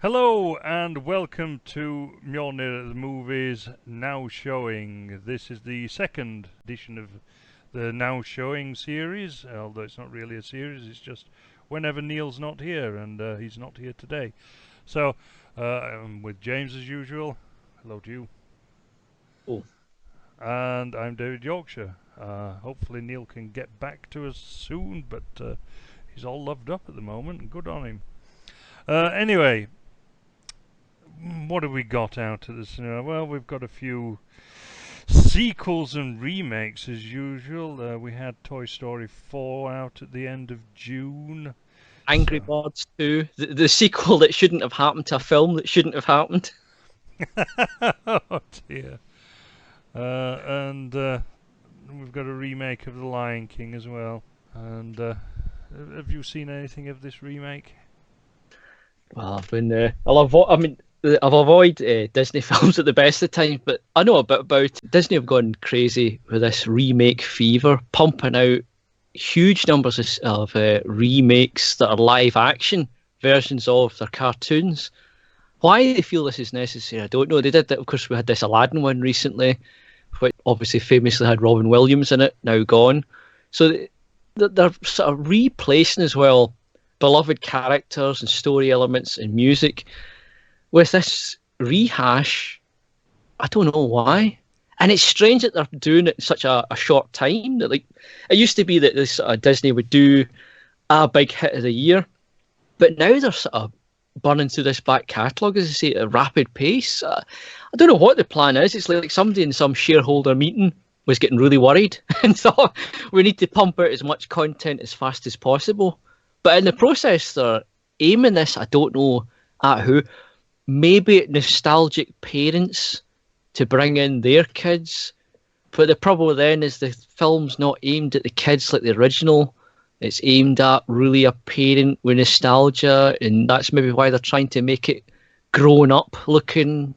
Hello and welcome to Mjonir the Movies Now Showing. This is the second edition of the Now Showing series, although it's not really a series, it's just whenever Neil's not here, and he's not here today. So, I'm with James as usual. Hello to you. Oh, And I'm David Yorkshire. Hopefully Neil can get back to us soon, but he's all loved up at the moment. Good on him. Anyway, what have we got out of this? Well, we've got a few sequels and remakes as usual. We had Toy Story 4 out at the end of June. Angry So Birds 2, the sequel that shouldn't have happened to a film that shouldn't have happened. oh dear. And we've got a remake of The Lion King as well. And have you seen anything of this remake? Well, I've avoided Disney films at the best of times, but I know a bit about it. Disney have gone crazy with this remake fever, pumping out huge numbers of remakes that are live action versions of their cartoons. Why they feel this is necessary, I don't know. They did that, of course. We had this Aladdin one recently, which obviously famously had Robin Williams in it, now gone. So they're sort of replacing as well beloved characters and story elements and music with this rehash. I don't know why. And it's strange that they're doing it in such a short time. That, like, it used to be that this Disney would do a big hit of the year, but now they're sort of burning through this back catalogue, as I say, at a rapid pace. I don't know what the plan is. It's like somebody in some shareholder meeting was getting really worried and thought we need to pump out as much content as fast as possible. But in the process, they're aiming this, I don't know at who, maybe at nostalgic parents to bring in their kids. But the problem then is the film's not aimed at the kids like the original. It's aimed at really a parent with nostalgia, and that's maybe why they're trying to make it grown up looking,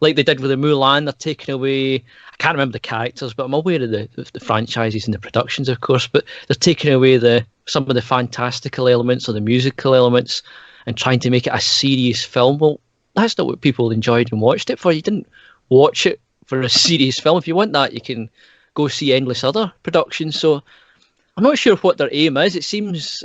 like they did with the Mulan. They're taking away, I can't remember the characters, but I'm aware of the franchises and the productions, of course, but they're taking away some of the fantastical elements or the musical elements and trying to make it a serious film. Well, that's not what people enjoyed and watched it for. You didn't watch it for a serious film. If you want that, you can go see endless other productions. So I'm not sure what their aim is. It seems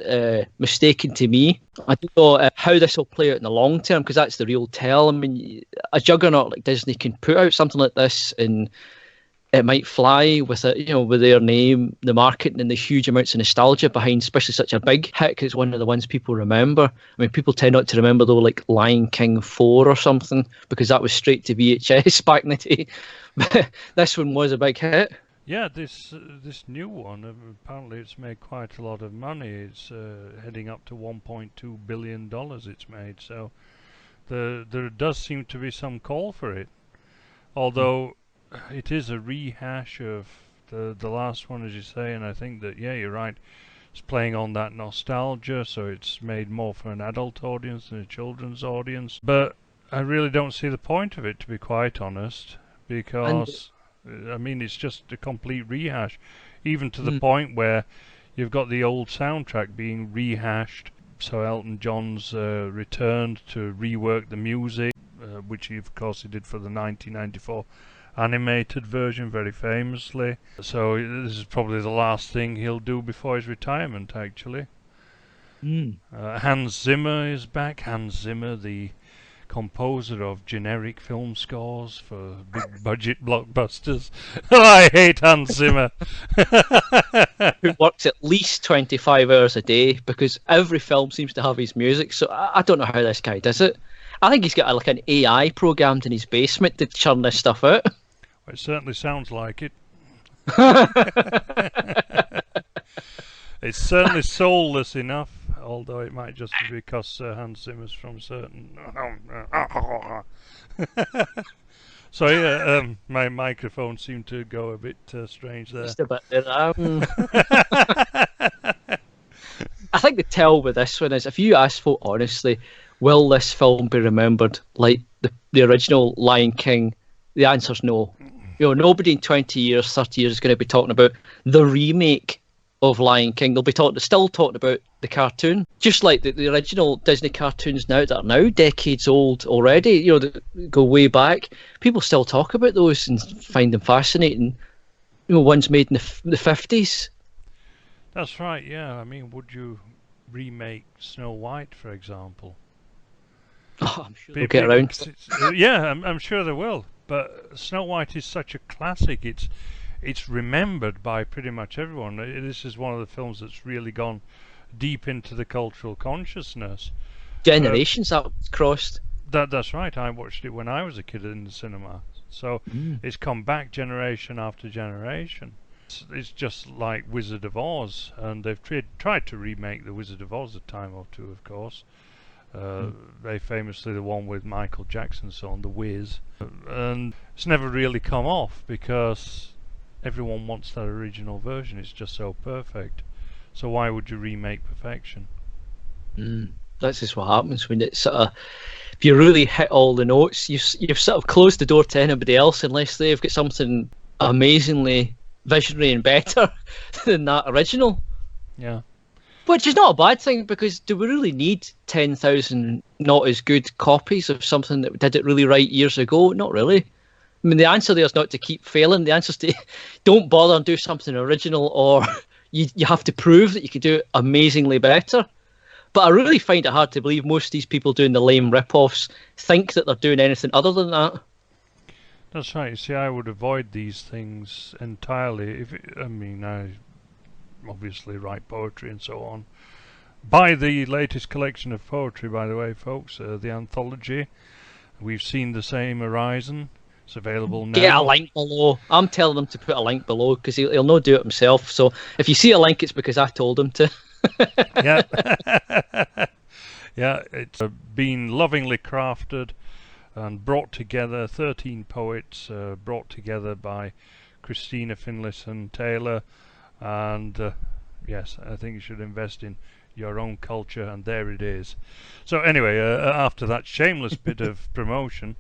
mistaken to me. I don't know how this will play out in the long term, because that's the real tell. I mean, a juggernaut like Disney can put out something like this and it might fly with it, with their name, the marketing, and the huge amounts of nostalgia behind, especially such a big hit, because it's one of the ones people remember. I mean, people tend not to remember, though, like Lion King 4 or something, because that was straight to VHS back in the day. But this one was a big hit. Yeah, this new one, apparently it's made quite a lot of money. It's heading up to $1.2 billion it's made, so there does seem to be some call for it. Although it is a rehash of the last one, as you say, and I think that, yeah, you're right. It's playing on that nostalgia, so it's made more for an adult audience than a children's audience. But I really don't see the point of it, to be quite honest, And because I mean it's just a complete rehash, even to the mm, point where you've got the old soundtrack being rehashed. So Elton John's returned to rework the music, which he, of course, he did for the 1994 animated version very famously. So this is probably the last thing he'll do before his retirement, actually. mm. Hans Zimmer is back. Hans Zimmer, the composer of generic film scores for big budget blockbusters. Oh, I hate Hans Zimmer. Who works at least 25 hours a day, because every film seems to have his music. So I don't know how this guy does it. I think he's got like an AI programmed in his basement to churn this stuff out. It certainly sounds like it. It's certainly soulless enough, although it might just be because Hans Zimmer's from certain. Sorry, my microphone seemed to go a bit strange there. Just a bit there. I think the tell with this one is, if you ask folk honestly, will this film be remembered like the original Lion King? The answer's no. Nobody in 20 years, 30 years is going to be talking about the remake of Lion King, they'll be still talking about the cartoon, just like the original Disney cartoons that are now decades old already. That go way back. People still talk about those and find them fascinating. Ones made in the 50s. That's right. Yeah, I mean, would you remake Snow White, for example? Oh, I'm sure they'll get around. Yeah, I'm sure they will. But Snow White is such a classic. It's remembered by pretty much everyone. This is one of the films that's really gone deep into the cultural consciousness. Generations that crossed. That's right. I watched it when I was a kid in the cinema. So it's come back generation after generation. It's just like Wizard of Oz, and they've tried to remake the Wizard of Oz a time or two, of course. Very famously the one with Michael Jackson's son, The Wiz. And it's never really come off because everyone wants that original version. It's just so perfect. So why would you remake perfection? That's just what happens when it's sort of, if you really hit all the notes, you've sort of closed the door to anybody else unless they've got something amazingly visionary and better than that original. Yeah. Which is not a bad thing, because do we really need 10,000 not as good copies of something that did it really right years ago? Not really. I mean, the answer there is not to keep failing. The answer is to don't bother and do something original, or you have to prove that you can do it amazingly better. But I really find it hard to believe most of these people doing the lame rip-offs think that they're doing anything other than that. That's right. You see, I would avoid these things entirely. I obviously write poetry and so on. Buy the latest collection of poetry, by the way, folks, the anthology. We've Seen the Same Horizon. It's available now. Get a link below. I'm telling them to put a link below because he'll not do it himself. So if you see a link, it's because I told him to. Yeah. Yeah, it's been lovingly crafted and brought together. 13 poets brought together by Christina Finlayson Taylor. And yes, I think you should invest in your own culture, and there it is. So anyway, after that shameless bit of promotion,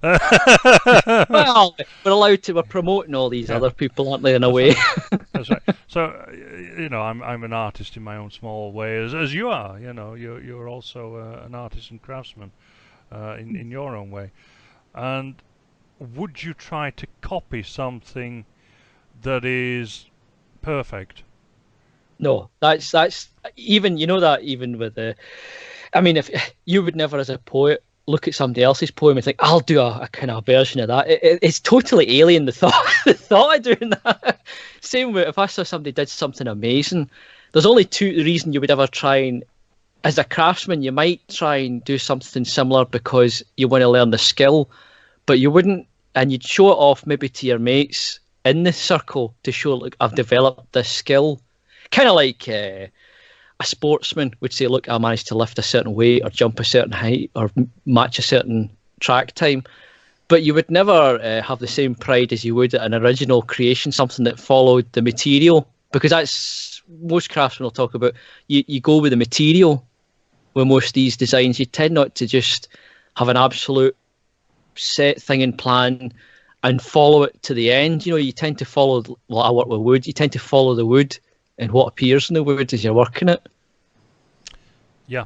well, we're promoting all these other people, aren't they, in a way? That's right. So I'm an artist in my own small way, as you are. You're also an artist and craftsman in your own way. And would you try to copy something that is perfect? No, that's even even with if you would never, as a poet, look at somebody else's poem and think, I'll do a kind of version of that. It's totally alien, the thought of doing that. Same with if I saw somebody did something amazing. There's only two reasons you would ever try and, as a craftsman, you might try and do something similar because you want to learn the skill, but you wouldn't, and you'd show it off maybe to your mates in the circle to show, look, I've developed this skill. Kind of like a sportsman would say, look, I managed to lift a certain weight or jump a certain height or match a certain track time. But you would never have the same pride as you would at an original creation, something that followed the material. Because that's, most craftsmen will talk about, you go with the material with most of these designs. You tend not to just have an absolute set thing in plan and follow it to the end. You tend to follow, well, I work with wood, you tend to follow the wood and what appears in the wood as you're working it. Yeah,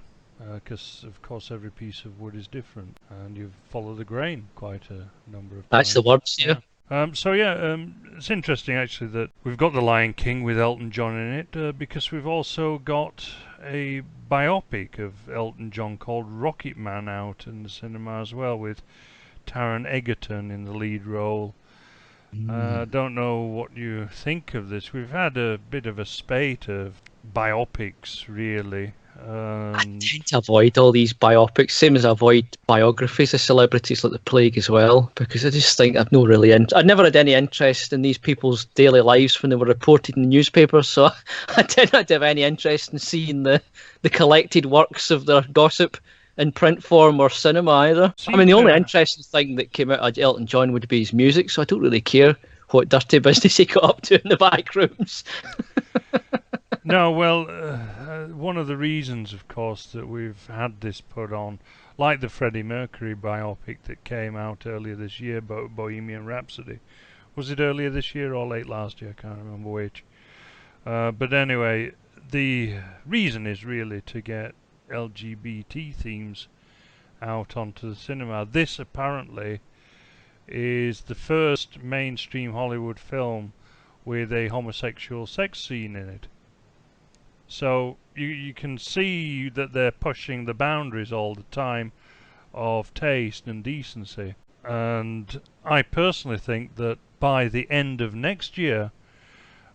because of course every piece of wood is different, and you follow the grain quite a number of times. That's the words, yeah. It's interesting actually that we've got The Lion King with Elton John in it, because we've also got a biopic of Elton John called Rocket Man out in the cinema as well, with Taron Egerton in the lead role. Don't know what you think of this. We've had a bit of a spate of biopics, really. I tend to avoid all these biopics, same as I avoid biographies of celebrities like the plague as well, because I just think I've never had any interest in these people's daily lives when they were reported in the newspapers, so I tend not to have any interest in seeing the collected works of their gossip in print form or cinema either. The only interesting thing that came out of Elton John would be his music, so I don't really care what dirty business he got up to in the back rooms. No, well, one of the reasons, of course, that we've had this put on, like the Freddie Mercury biopic that came out earlier this year, Bohemian Rhapsody. Was it earlier this year or late last year? I can't remember which. But anyway, the reason is really to get LGBT themes out onto the cinema. This apparently is the first mainstream Hollywood film with a homosexual sex scene in it. So you can see that they're pushing the boundaries all the time of taste and decency. And I personally think that by the end of next year,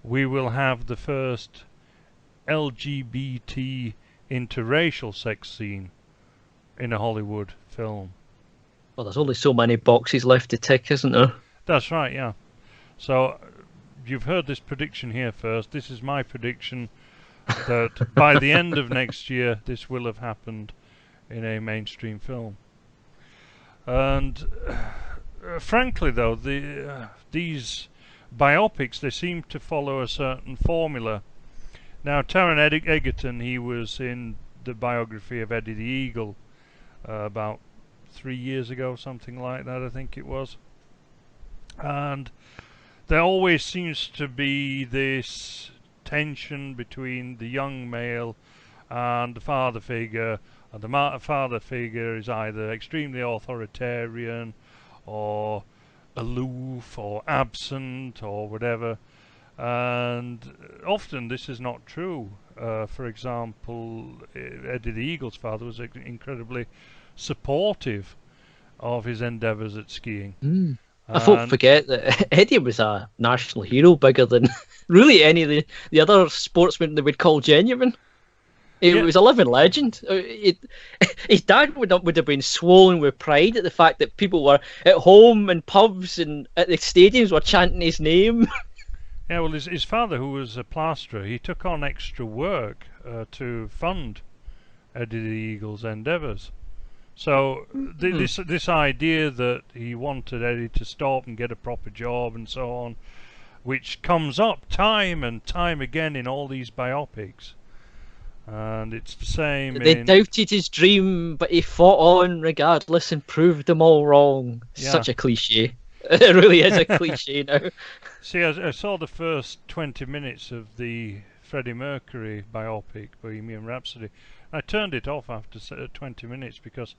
we will have the first LGBT interracial sex scene in a Hollywood film. Well, there's only so many boxes left to tick, isn't there? That's right, yeah. So you've heard this prediction here first. This is my prediction that by the end of next year, this will have happened in a mainstream film. And frankly, though, these biopics, they seem to follow a certain formula. Now, Taron Egerton, he was in the biography of Eddie the Eagle about 3 years ago, something like that, I think it was. And there always seems to be this tension between the young male and the father figure, and the father figure is either extremely authoritarian or aloof or absent or whatever, and often this is not true. For example, Eddie the Eagle's father was incredibly supportive of his endeavours at skiing. I folk forget that Eddie was a national hero, bigger than really any of the other sportsmen they would call genuine. He was a living legend. His dad would have been swollen with pride at the fact that people were at home and pubs and at the stadiums were chanting his name. Yeah, well, his father, who was a plasterer, he took on extra work to fund Eddie the Eagle's endeavours. So this idea that he wanted Eddie to stop and get a proper job and so on, which comes up time and time again in all these biopics, and it's the same. They doubted his dream, but he fought on regardless and proved them all wrong. Yeah. Such a cliche. It really is a cliche now. See, I saw the first 20 minutes of the Freddie Mercury biopic, Bohemian Rhapsody. I turned it off after 20 minutes because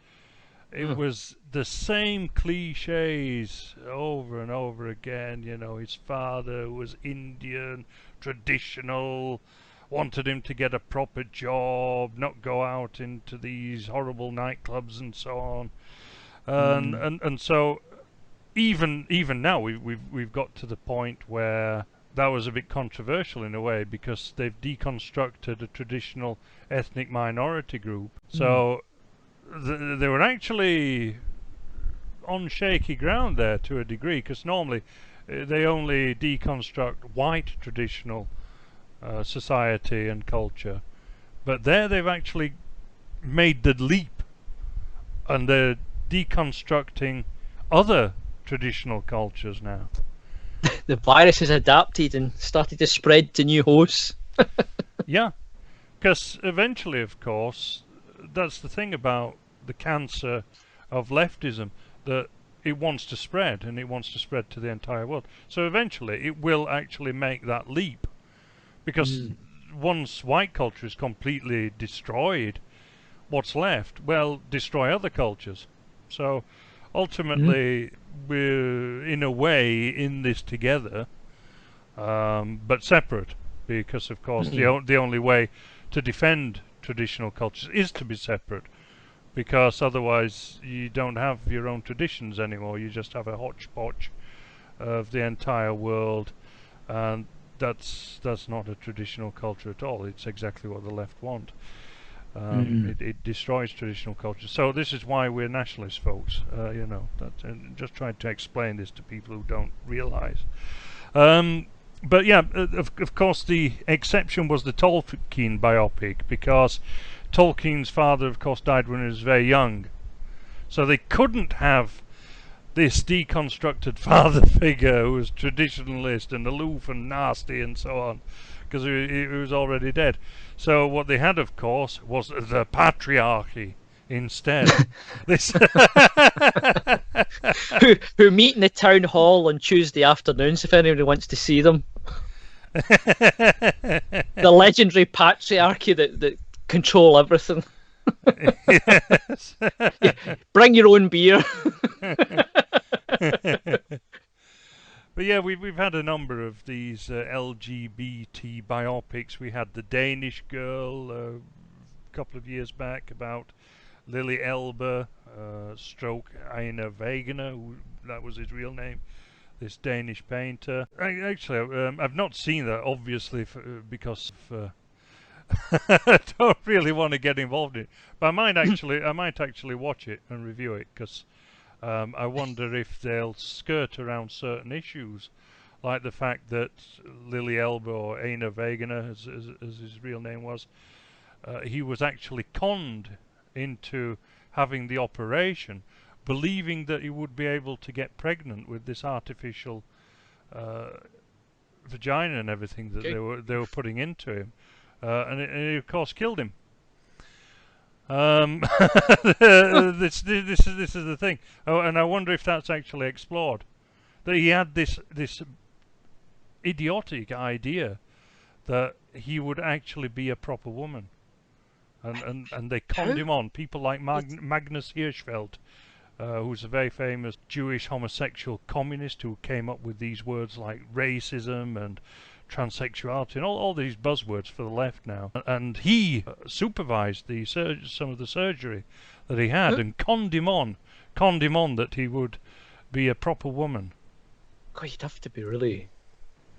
it was the same cliches over and over again. You know, his father was Indian, traditional, wanted him to get a proper job, not go out into these horrible nightclubs and so on. And so even now we've got to the point where that was a bit controversial in a way, because they've deconstructed a traditional ethnic minority group. So they were actually on shaky ground there to a degree, because normally they only deconstruct white traditional society and culture. But there they've actually made the leap, and they're deconstructing other traditional cultures now. The virus has adapted and started to spread to new hosts. Yeah, because eventually, of course, that's the thing about the cancer of leftism, that it wants to spread, and it wants to spread to the entire world. So eventually it will actually make that leap, because once white culture is completely destroyed, what's left? Well, destroy other cultures. So ultimately we're in a way in this together, but separate, because of course the only way to defend traditional cultures is to be separate, because otherwise you don't have your own traditions anymore. You just have a hodgepodge of the entire world, and that's not a traditional culture at all. It's exactly what the left want. It destroys traditional culture. So this is why we're nationalists, folks. You know, and just trying to explain this to people who don't realise. But yeah, of course, the exception was the Tolkien biopic, because Tolkien's father, of course, died when he was very young. So they couldn't have this deconstructed father figure who was traditionalist and aloof and nasty and so on, because he was already dead. So what they had, of course, was the patriarchy instead. This who meet in the town hall on Tuesday afternoons if anybody wants to see them. The legendary patriarchy that control everything. Yes. Yeah, bring your own beer. But yeah, we've had a number of these LGBT biopics. We had the Danish Girl a couple of years back about Lily Elbe, stroke Einar Wegener, who, that was his real name, this Danish painter. Actually, I've not seen that, obviously, because I don't really want to get involved in it. But I might actually watch it and review it, because I wonder if they'll skirt around certain issues, like the fact that Lily Elbe, or Einar Wegener, as his real name was, he was actually conned into having the operation, believing that he would be able to get pregnant with this artificial vagina and everything that they were putting into him, and it of course killed him. This is the thing. Oh, and I wonder if that's actually explored. That he had this idiotic idea that he would actually be a proper woman, and they conned him on. People like Magnus Hirschfeld, who's a very famous Jewish homosexual communist who came up with these words like racism and transsexuality and all these buzzwords for the left now. And he supervised some of the surgery that he had and conned him on that he would be a proper woman. God, you'd have to be really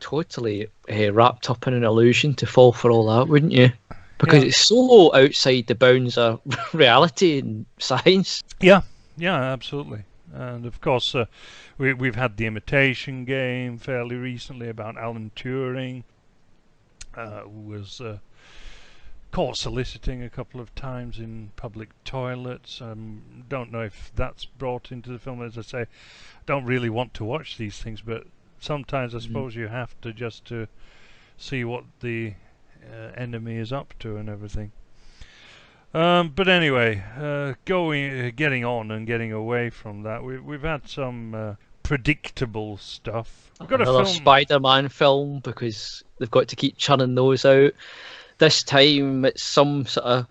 totally wrapped up in an illusion to fall for all that, wouldn't you? Because it's so outside the bounds of reality and science. Yeah, absolutely. And of course, we've had The Imitation Game fairly recently about Alan Turing, who was caught soliciting a couple of times in public toilets. Don't know if that's brought into the film. As I say, don't really want to watch these things, but sometimes I suppose you have to, just to see what the enemy is up to and everything. But anyway, getting on and getting away from that, we've had some predictable stuff. We've got another Spider-Man film, because they've got to keep churning those out. This time it's some sort of,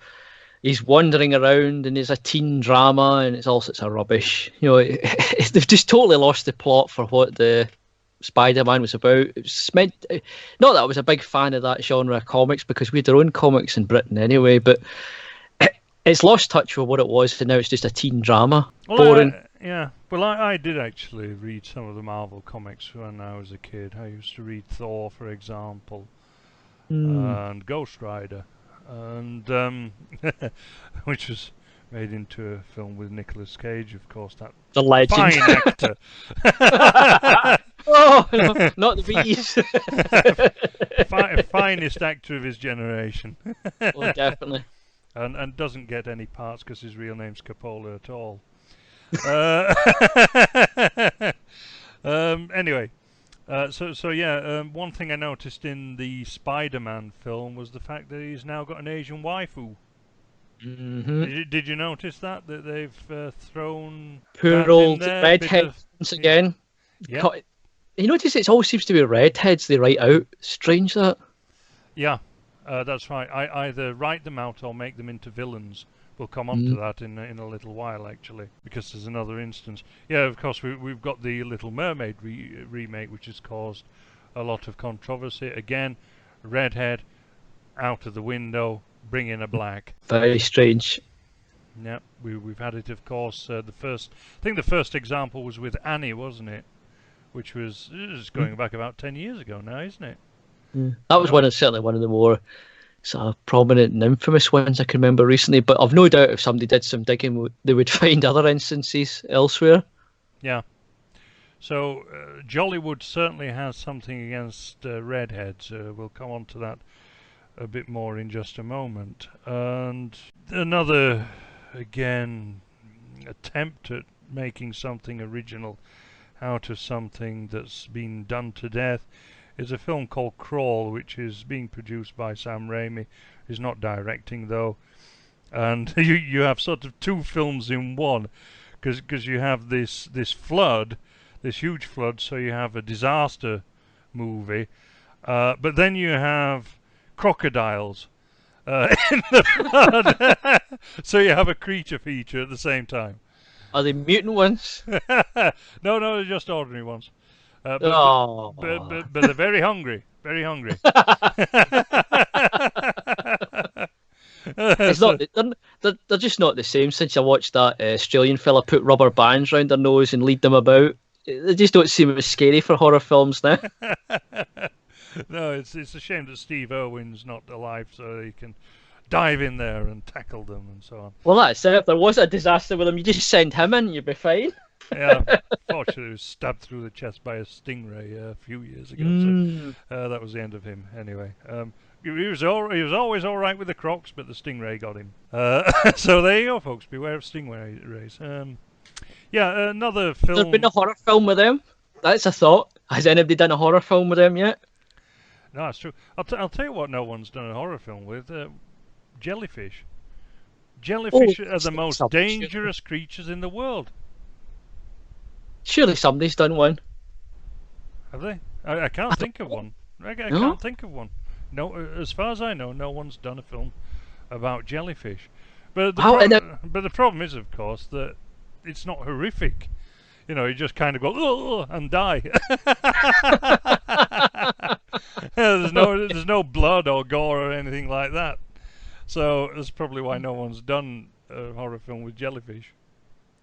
he's wandering around and there's a teen drama and it's all sorts of rubbish. You know, they've just totally lost the plot for what the Spider-Man was about. It was meant, not that I was a big fan of that genre of comics, because we had our own comics in Britain anyway, but it's lost touch with what it was, and now it's just a teen drama. Well, boring. I did actually read some of the Marvel comics when I was a kid. I used to read Thor, for example, and Ghost Rider, and which was made into a film with Nicolas Cage, of course. That the legend, fine actor. Oh, no, not the bees. Finest actor of his generation. Oh, definitely. And doesn't get any parts because his real name's Coppola at all. Anyway, one thing I noticed in the Spider-Man film was the fact that he's now got an Asian waifu. Did you notice that they've thrown poor old redheads once again? Yeah. You notice it all seems to be redheads they write out. Strange that. Yeah. That's right. I either write them out or make them into villains. We'll come on to that in a little while, actually, because there's another instance. Yeah, of course, we've got the Little Mermaid remake, which has caused a lot of controversy. Again, redhead, out of the window, bring in a black. Very strange. Yeah, we've had it, of course. I think the first example was with Annie, wasn't it? Which was going back about 10 years ago now, isn't it? That was certainly one of the more sort of prominent and infamous ones I can remember recently. But I've no doubt if somebody did some digging, they would find other instances elsewhere. Yeah. So Jollywood certainly has something against redheads. We'll come on to that a bit more in just a moment. And another, again, attempt at making something original out of something that's been done to death is a film called Crawl, which is being produced by Sam Raimi. He's not directing, though. And you have sort of two films in one, because you have this flood, this huge flood, so you have a disaster movie, But then you have crocodiles in the flood. So you have a creature feature at the same time. Are they mutant ones? No, they're just ordinary ones. Oh. But they're very hungry. Very hungry. It's not. They're just not the same. Since I watched that Australian fella put rubber bands round their nose and lead them about, they just don't seem as scary for horror films now. No, it's a shame that Steve Irwin's not alive, so he can dive in there and tackle them and so on. Well, that's it. If there was a disaster with him, you just send him in, you'd be fine. Yeah, fortunately, he was stabbed through the chest by a stingray a few years ago. So that was the end of him. Anyway, he was always all right with the crocs, but the stingray got him. So there you go, folks. Beware of stingrays. Yeah, another film. There's been a horror film with them. That's a thought. Has anybody done a horror film with them yet? No, that's true. I'll tell you what. No one's done a horror film with jellyfish. Jellyfish are the most dangerous creatures in the world. Surely somebody's done one. Have they? I can't think of one. I can't think of one. No, as far as I know, no one's done a film about jellyfish. But the problem is, of course, that it's not horrific. You know, you just kind of go "Ugh," and die. There's no blood or gore or anything like that. So that's probably why no one's done a horror film with jellyfish.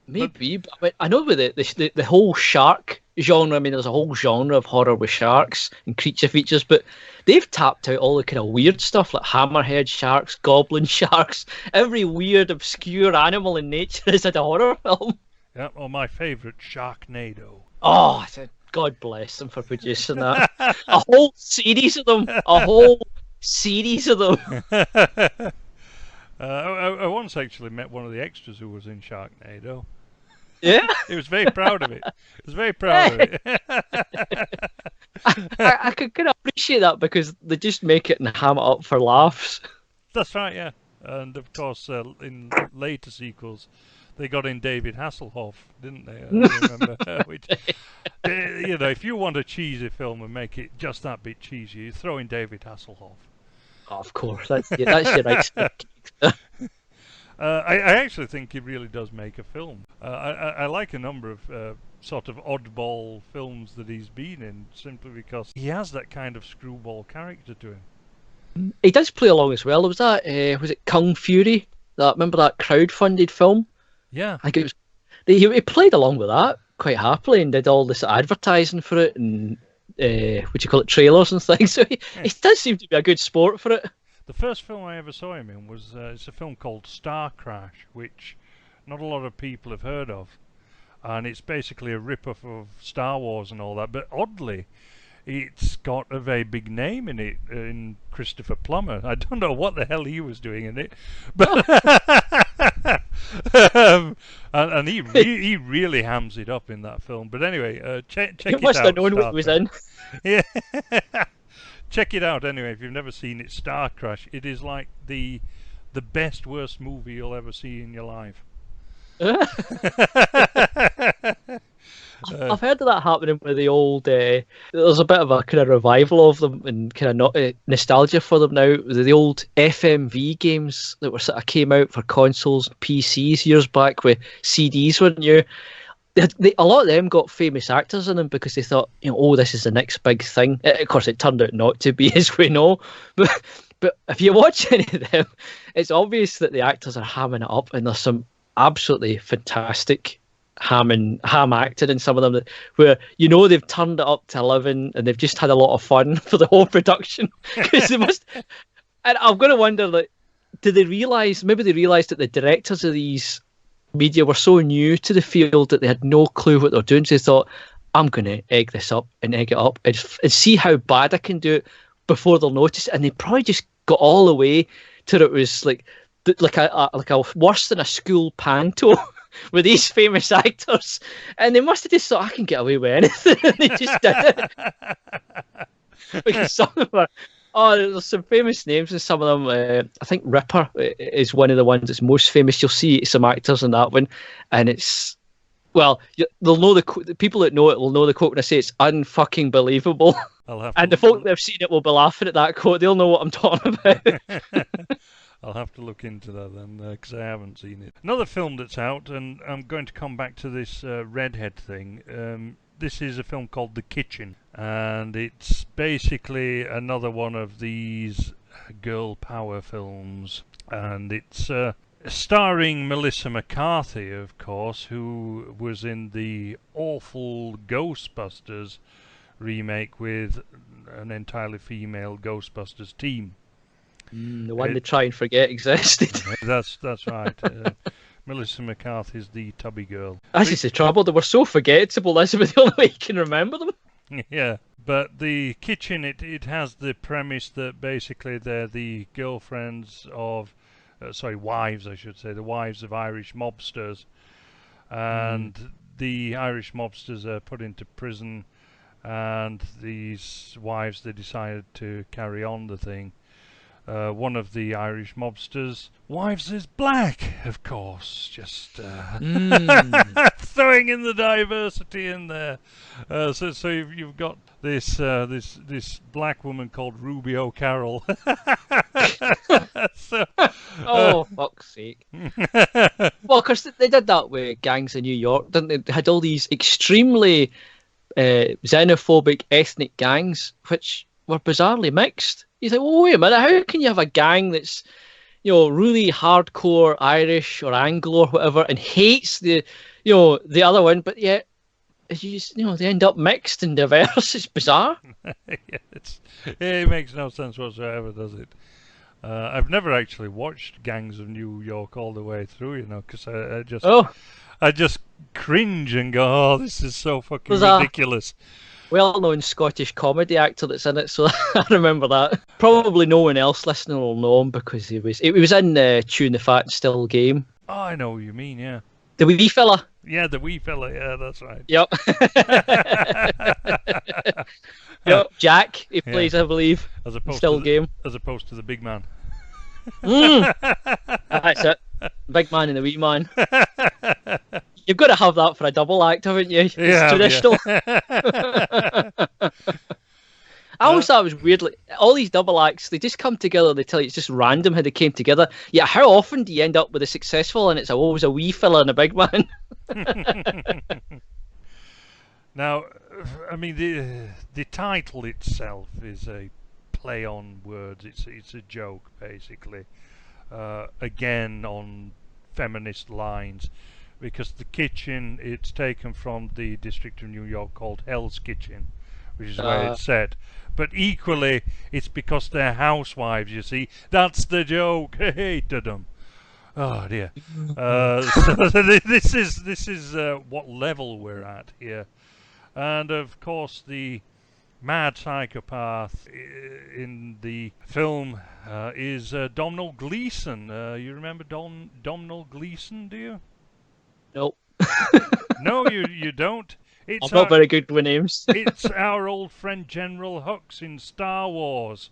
Maybe, but I know with the whole shark genre. I mean, there's a whole genre of horror with sharks and creature features, but they've tapped out all the kind of weird stuff like hammerhead sharks, goblin sharks. Every weird, obscure animal in nature is in a horror film. Yeah, or my favourite, Sharknado. Oh, God bless them for producing that. A whole series of them. A whole series of them. I once actually met one of the extras who was in Sharknado. Yeah? He was very proud of it. He was very proud of it. I could kind of appreciate that because they just make it and ham it up for laughs. That's right, yeah. And of course, in later sequels, they got in David Hasselhoff, didn't they? I remember. You know, if you want a cheesy film and make it just that bit cheesy, you throw in David Hasselhoff. Oh, of course, that's your right. I actually think he really does make a film. I like a number of sort of oddball films that he's been in, simply because he has that kind of screwball character to him. He does play along as well. Was it Kung Fury? Remember that crowd-funded film? Yeah. I think it was. He played along with that quite happily and did all this advertising for it and trailers and things. So he does seem to be a good sport for it. The first film I ever saw him in was it's a film called Star Crash, which not a lot of people have heard of, and it's basically a rip-off of Star Wars and all that. But oddly, it's got a very big name in it, in Christopher Plummer. I don't know what the hell he was doing in it, but and he really hams it up in that film. But anyway, check it out. He must have known what he was in. Yeah. Check it out anyway if you've never seen it. Star Crash. It is like the best worst movie you'll ever see in your life. I've heard of that happening with the old. There's a bit of a kind of revival of them and kind of nostalgia for them now. The old FMV games that were sort of came out for consoles, PCs years back with CDs were new. A lot of them got famous actors in them because they thought, this is the next big thing. Of course, it turned out not to be, as we know. But if you watch any of them, it's obvious that the actors are hamming it up, and there's some absolutely fantastic ham acting in some of them where they've turned it up to 11 and they've just had a lot of fun for the whole production. Because they must. And I'm going to wonder, did they realise? Maybe they realised that the directors of these media were so new to the field that they had no clue what they're doing. So they thought, I'm going to egg this up and egg it up and see how bad I can do it before they'll notice. And they probably just got all the way till it was like a worse than a school panto with these famous actors. And they must have just thought, I can get away with anything. And they just did it. Because some of them are. Oh, there's some famous names in some of them. I think Ripper is one of the ones that's most famous. You'll see some actors in that one, and it's Well, they'll know the people that know it will know the quote when I say it's unfucking believable. I'll have And to the folk that have seen it will be laughing at that quote. They'll know what I'm talking about. I'll have to look into that then, because I haven't seen it. Another film that's out, and I'm going to come back to this redhead thing. This is a film called The Kitchen, and it's basically another one of these girl power films, and it's starring Melissa McCarthy, of course, who was in the awful Ghostbusters remake with an entirely female Ghostbusters team. The one they try and forget existed. That's right. Melissa McCarthy's the tubby girl. That's just the trouble. They were so forgettable. That's the only way you can remember them. Yeah, but The Kitchen, it has the premise that basically they're the girlfriends of, wives, I should say, the wives of Irish mobsters, and the Irish mobsters are put into prison, and these wives, they decided to carry on the thing. One of the Irish mobsters' wives is black, of course. Just throwing in the diversity in there. So you've got this black woman called Ruby O'Carroll. Oh, fuck's sake! Well, because they did that with Gangs in New York, didn't they? They had all these extremely xenophobic ethnic gangs, which were bizarrely mixed. You think, well, wait a minute, how can you have a gang that's, really hardcore Irish or Anglo or whatever and hates the other one, but yet, they end up mixed and diverse? It's bizarre. It makes no sense whatsoever, does it? I've never actually watched Gangs of New York all the way through, because I just cringe and go, oh, this is so fucking ridiculous. Well-known Scottish comedy actor that's in it, so I remember that. Probably no one else listening will know him because he was in Tune the Fat and Still Game. Oh, I know what you mean, yeah. The wee fella. Yeah, the wee fella, yeah, that's right. Yep. Yep, Jack, he plays, I believe, Still Game. As opposed to the big man. That's it. Big man and the wee man. You've got to have that for a double act, haven't you? It's traditional. I always thought it was weird. Like, all these double acts, they just come together. They tell you it's just random how they came together. Yeah, how often do you end up with a successful and it's always a wee fella and a big man? Now, I mean, the title itself is a play on words. It's a joke, basically. Again, on feminist lines. Because The Kitchen, it's taken from the district of New York called Hell's Kitchen, which is where it's set. But equally, it's because they're housewives, you see. That's the joke. Hey, da-dum. Oh, dear. So this is what level we're at here. And, of course, the mad psychopath in the film is Domhnall Gleeson. You remember Domhnall Gleeson, do you? Nope. No, you don't. I'm not very good with names. It's our old friend General Hux in Star Wars.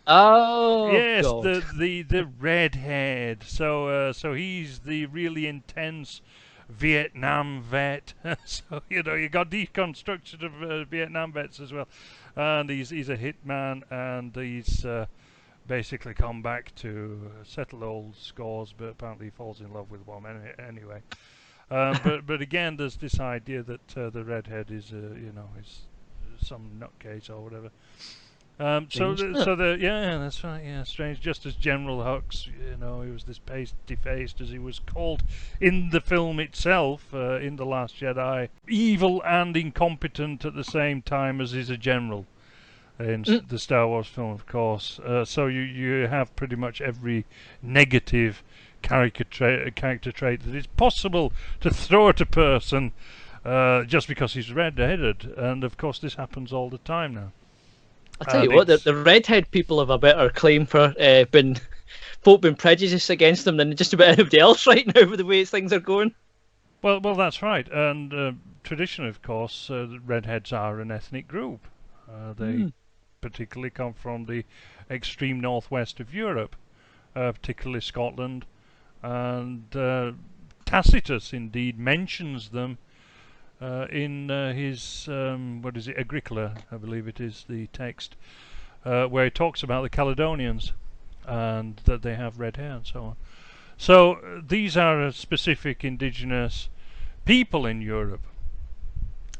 Oh, yes, God. the redhead. So he's the really intense Vietnam vet. So you got deconstruction of Vietnam vets as well, and he's a hitman, and he's basically come back to settle old scores, but apparently he falls in love with a woman anyway. But again, there's this idea that the redhead is is some nutcase or whatever. Yeah, that's right. Yeah, strange. Just as General Hux, he was this defaced, as he was called in the film itself, in The Last Jedi, evil and incompetent at the same time as he's a general in the Star Wars film, of course. So you have pretty much every negative character trait that is possible to throw at a person just because he's red-headed, and of course this happens all the time now. I tell you what, the redhead people have a better claim for folk being prejudiced against them than just about anybody else right now with the way things are going. Well, that's right, and traditionally, of course, the redheads are an ethnic group. They particularly come from the extreme northwest of Europe, particularly Scotland. And Tacitus indeed mentions them in his what is it, Agricola, I believe it is the text, where he talks about the Caledonians and that they have red hair and so on. So these are specific indigenous people in Europe,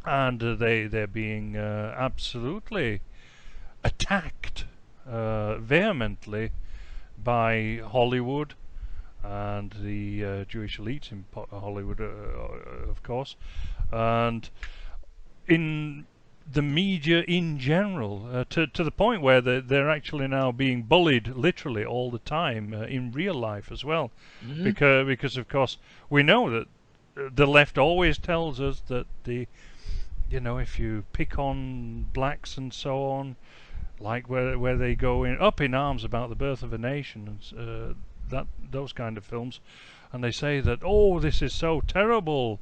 and they're being absolutely attacked vehemently by Hollywood and the Jewish elite in Hollywood, of course, and in the media in general, to the point where they're actually now being bullied literally all the time in real life as well, because of course we know that the left always tells us that if you pick on blacks and so on, like where they go up in arms about the birth of a nation and those kind of films, and they say that, oh, this is so terrible,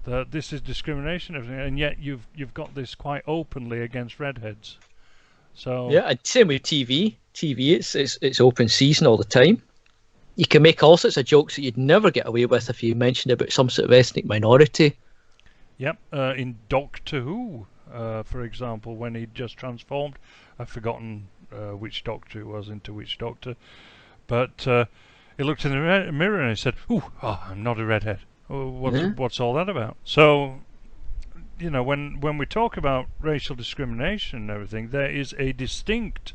that this is discrimination, and yet you've got this quite openly against redheads. So yeah, and same with TV. It's open season all the time. You can make all sorts of jokes that you'd never get away with if you mentioned about some sort of ethnic minority. Yep, in Doctor Who, for example, when he just transformed, I've forgotten which Doctor it was into which Doctor, but he looked in the mirror and he said, I'm not a redhead. What's all that about? So, when we talk about racial discrimination and everything, there is a distinct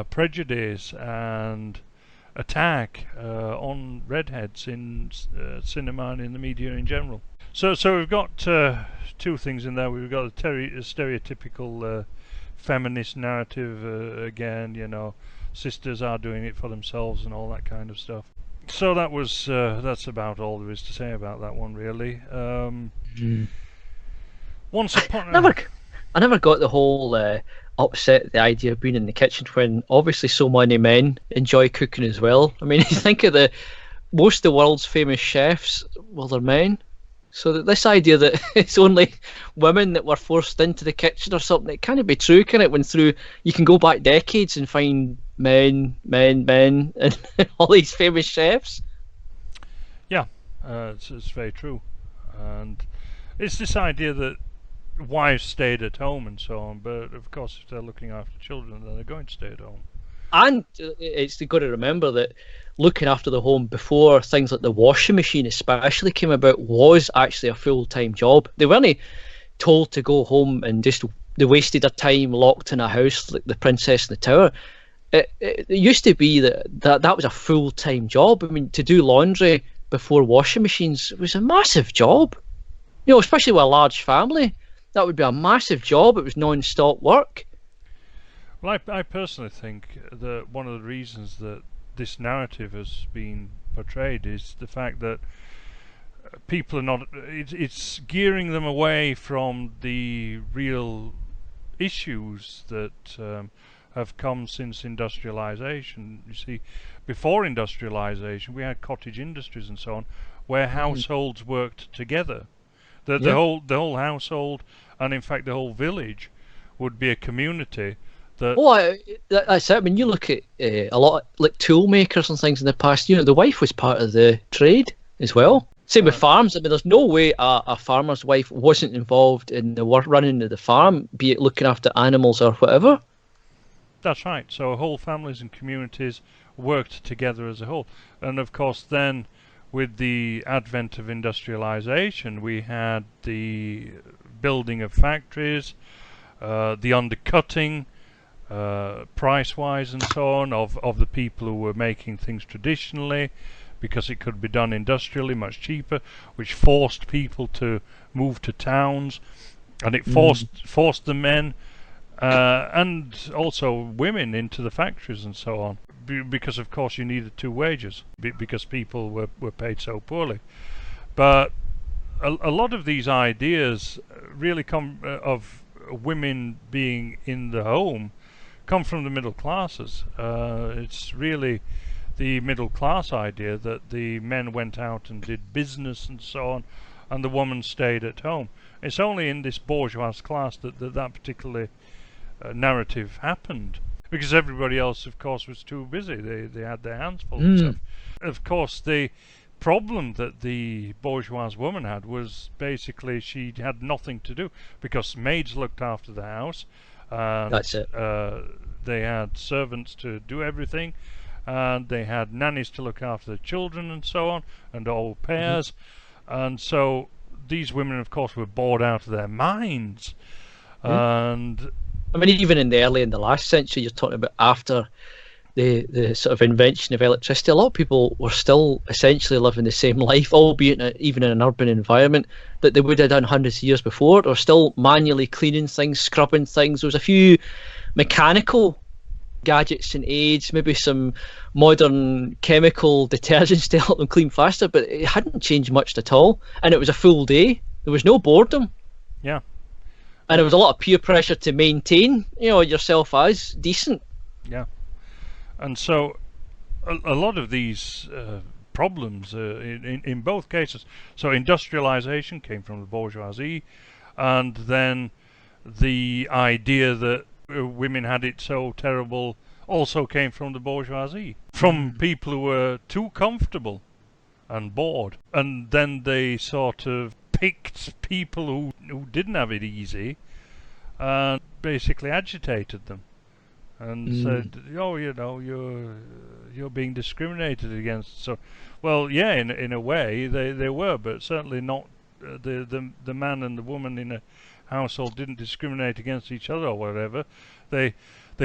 prejudice and attack on redheads in cinema and in the media in general. So we've got two things in there. We've got a stereotypical feminist narrative again. Sisters are doing it for themselves and all that kind of stuff. So that's about all there is to say about that one, really. Once upon I never got the whole upset, the idea of being in the kitchen, when obviously so many men enjoy cooking as well. I mean, you think of most of the world's famous chefs, well, they're men. So that this idea that it's only women that were forced into the kitchen or something, it can't be true, can it? You can go back decades and find men, and all these famous chefs. Yeah, it's very true. And it's this idea that wives stayed at home and so on, but of course if they're looking after children, then they're going to stay at home. And it's got to remember that looking after the home before things like the washing machine especially came about was actually a full-time job. They weren't told to go home and they wasted their time locked in a house like the Princess in the Tower. It used to be that was a full-time job. I mean, to do laundry before washing machines was a massive job. Especially with a large family, that would be a massive job. It was non-stop work. Well, I personally think that one of the reasons that this narrative has been portrayed is the fact that people are not. It's gearing them away from the real issues that have come since industrialization. You see, before industrialization, we had cottage industries and so on, where households worked together. The whole household, and in fact the whole village, would be a community. That's it. I mean, you look at a lot of, like, tool makers and things in the past. The wife was part of the trade as well. Same with farms. I mean, there's no way a farmer's wife wasn't involved in the running of the farm, be it looking after animals or whatever. That's right. So whole families and communities worked together as a whole. And of course then, with the advent of industrialization, we had the building of factories, the undercutting, price-wise and so on, of the people who were making things traditionally, because it could be done industrially much cheaper, which forced people to move to towns, and it forced the men and also women into the factories and so on, because of course you needed two wages, because people were paid so poorly. But a lot of these ideas really come of women being in the home, come from the middle classes. It's really the middle class idea that the men went out and did business and so on, and the woman stayed at home. It's only in this bourgeois class that particular narrative happened, because everybody else, of course, was too busy. They had their hands full and stuff. Of course, the problem that the bourgeois woman had was basically she had nothing to do because maids looked after the house, and That's it. they had servants to do everything, and they had nannies to look after the children and so on, and au pairs. And so these women, of course, were bored out of their minds. And I mean, even in the last century, you're talking about after the sort of invention of electricity, a lot of people were still essentially living the same life, albeit even in an urban environment, that they would have done hundreds of years before, or still manually cleaning things, scrubbing things. There was a few mechanical gadgets and aids, maybe some modern chemical detergents to help them clean faster, but it hadn't changed much at all. And it was a full day. There was no boredom. Yeah. And there was a lot of peer pressure to maintain, yourself as decent. Yeah. And so a lot of these problems in both cases, so industrialization came from the bourgeoisie, and then the idea that women had it so terrible also came from the bourgeoisie, from people who were too comfortable and bored. And then they sort of picked people who didn't have it easy and basically agitated them. And said, "Oh, you're being discriminated against." So, well, yeah, in a way they were, but certainly not. The man and the woman in a household didn't discriminate against each other or whatever. They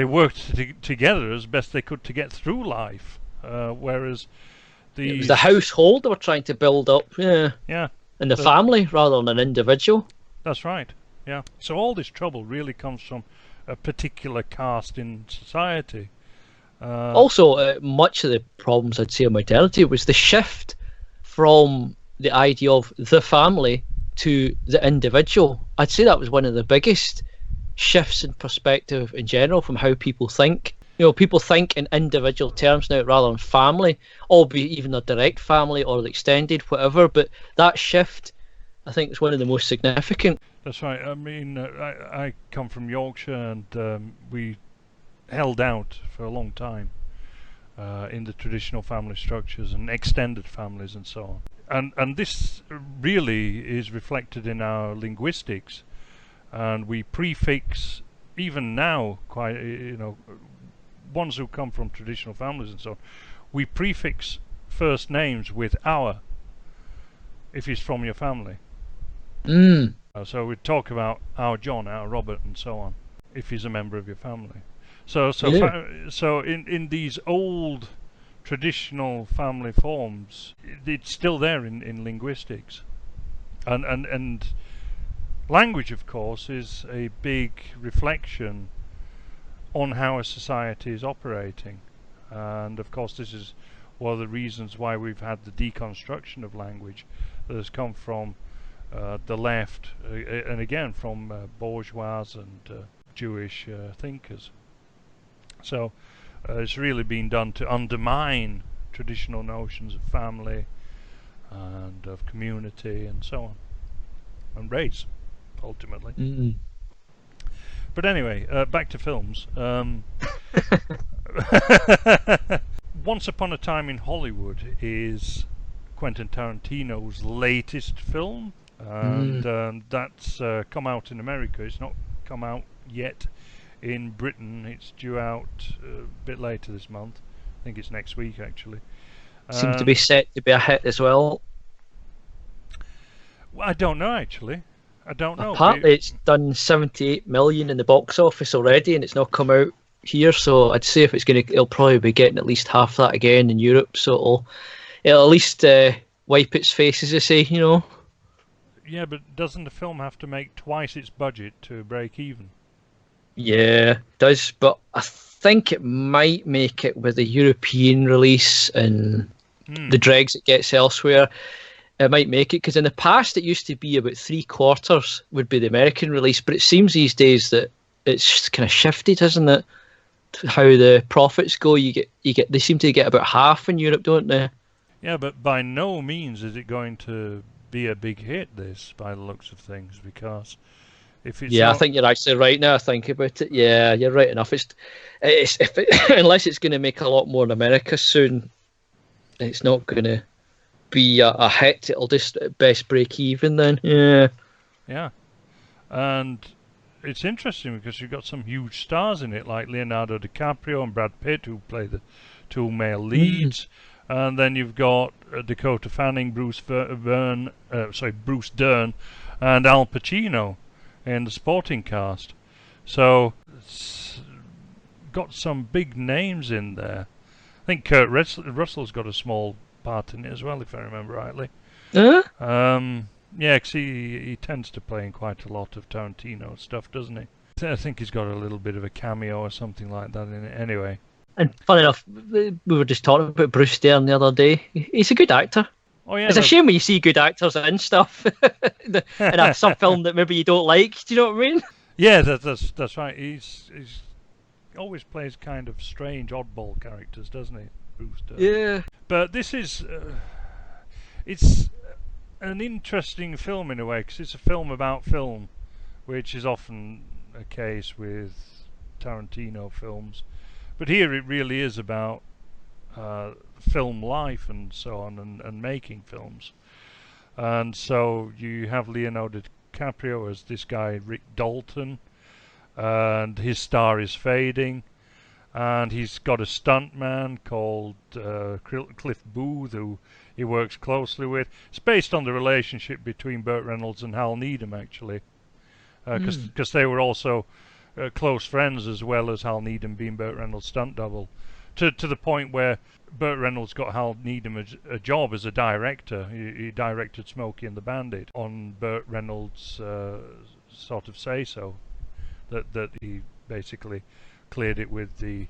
worked together as best they could to get through life. Whereas it was the household they were trying to build up, yeah, and the family rather than an individual. That's right. Yeah. So all this trouble really comes from a particular caste in society. Also, much of the problems, I'd say, of modernity was the shift from the idea of the family to the individual. I'd say that was one of the biggest shifts in perspective in general from how people think. People think in individual terms now rather than family, albeit even their direct family or the extended, whatever. But that shift, I think, is one of the most significant. That's right. I mean, I come from Yorkshire, and we held out for a long time in the traditional family structures and extended families and so on. And this really is reflected in our linguistics, and we prefix, even now, quite ones who come from traditional families and so on, we prefix first names with "our" if he's from your family. So we talk about our John, our Robert, and so on, if he's a member of your family. So in these old traditional family forms, it's still there in linguistics, and language, of course, is a big reflection on how a society is operating, and of course this is one of the reasons why we've had the deconstruction of language that has come from the left, and again from bourgeois and Jewish thinkers. So it's really been done to undermine traditional notions of family and of community and so on, and race, ultimately. But anyway, back to films. Once Upon a Time in Hollywood is Quentin Tarantino's latest film, and that's come out in America. It's not come out yet in Britain. It's due out a bit later this month. I think it's next week, actually. Seems to be set to be a hit as well. I don't know, actually. I don't know. Apparently it's done 78 million in the box office already, and it's not come out here, so I'd say if it'll probably be getting at least half that again in Europe, so it'll at least wipe its face, as they say, Yeah, but doesn't the film have to make twice its budget to break even? Yeah, it does, but I think it might make it with the European release and the dregs it gets elsewhere. It might make it, because in the past it used to be about 3/4 would be the American release, but it seems these days that it's kind of shifted, hasn't it? How the profits go, they seem to get about half in Europe, don't they? Yeah, but by no means is it going to be a big hit, this, by the looks of things, because if it's I think you're actually right now I think about it. Yeah, you're right enough. Unless it's going to make a lot more in America soon, it's not going to be a hit. It'll just at best break even then. Yeah. Yeah. And it's interesting because you've got some huge stars in it, like Leonardo DiCaprio and Brad Pitt, who play the two male leads. And then you've got Dakota Fanning, Bruce Dern, and Al Pacino in the supporting cast. So it's got some big names in there. I think Kurt Russell's got a small part in it as well, if I remember rightly. Yeah, because he tends to play in quite a lot of Tarantino stuff, doesn't he? I think he's got a little bit of a cameo or something like that in it anyway. And funny enough, we were just talking about Bruce Dern the other day. He's a good actor. Oh yeah, it's a shame when you see good actors in stuff in some film that maybe you don't like. Do you know what I mean? Yeah, that's right. He's always plays kind of strange, oddball characters, doesn't he, Bruce Dern? Yeah. But this is it's an interesting film in a way, because it's a film about film, which is often a case with Tarantino films. But here it really is about film life and so on, and making films. And so you have Leonardo DiCaprio as this guy Rick Dalton, and his star is fading, and he's got a stuntman called Cliff Booth, who he works closely with. It's based on the relationship between Burt Reynolds and Hal Needham, actually, because they were also close friends, as well as Hal Needham being Burt Reynolds' stunt double, to the point where Burt Reynolds got Hal Needham a job as a director. He directed Smokey and the Bandit on Burt Reynolds' sort of say-so, that he basically cleared it with the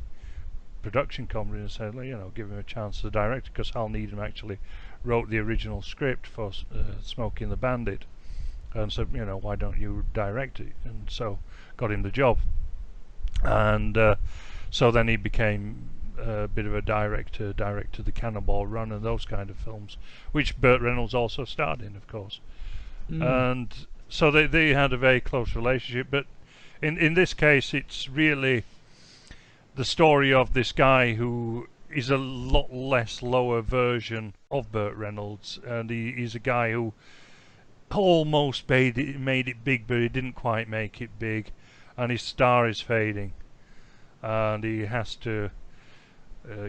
production company and said, give him a chance as a director, because Hal Needham actually wrote the original script for Smokey and the Bandit, and said, why don't you direct it? And so got him the job. And so then he became a bit of a directed the Cannonball Run and those kind of films, which Burt Reynolds also starred in, of course. And so they had a very close relationship. But in this case, it's really the story of this guy who is a lot less lower version of Burt Reynolds, and he's a guy who almost made it big, but he didn't quite make it big, and his star is fading, and he has to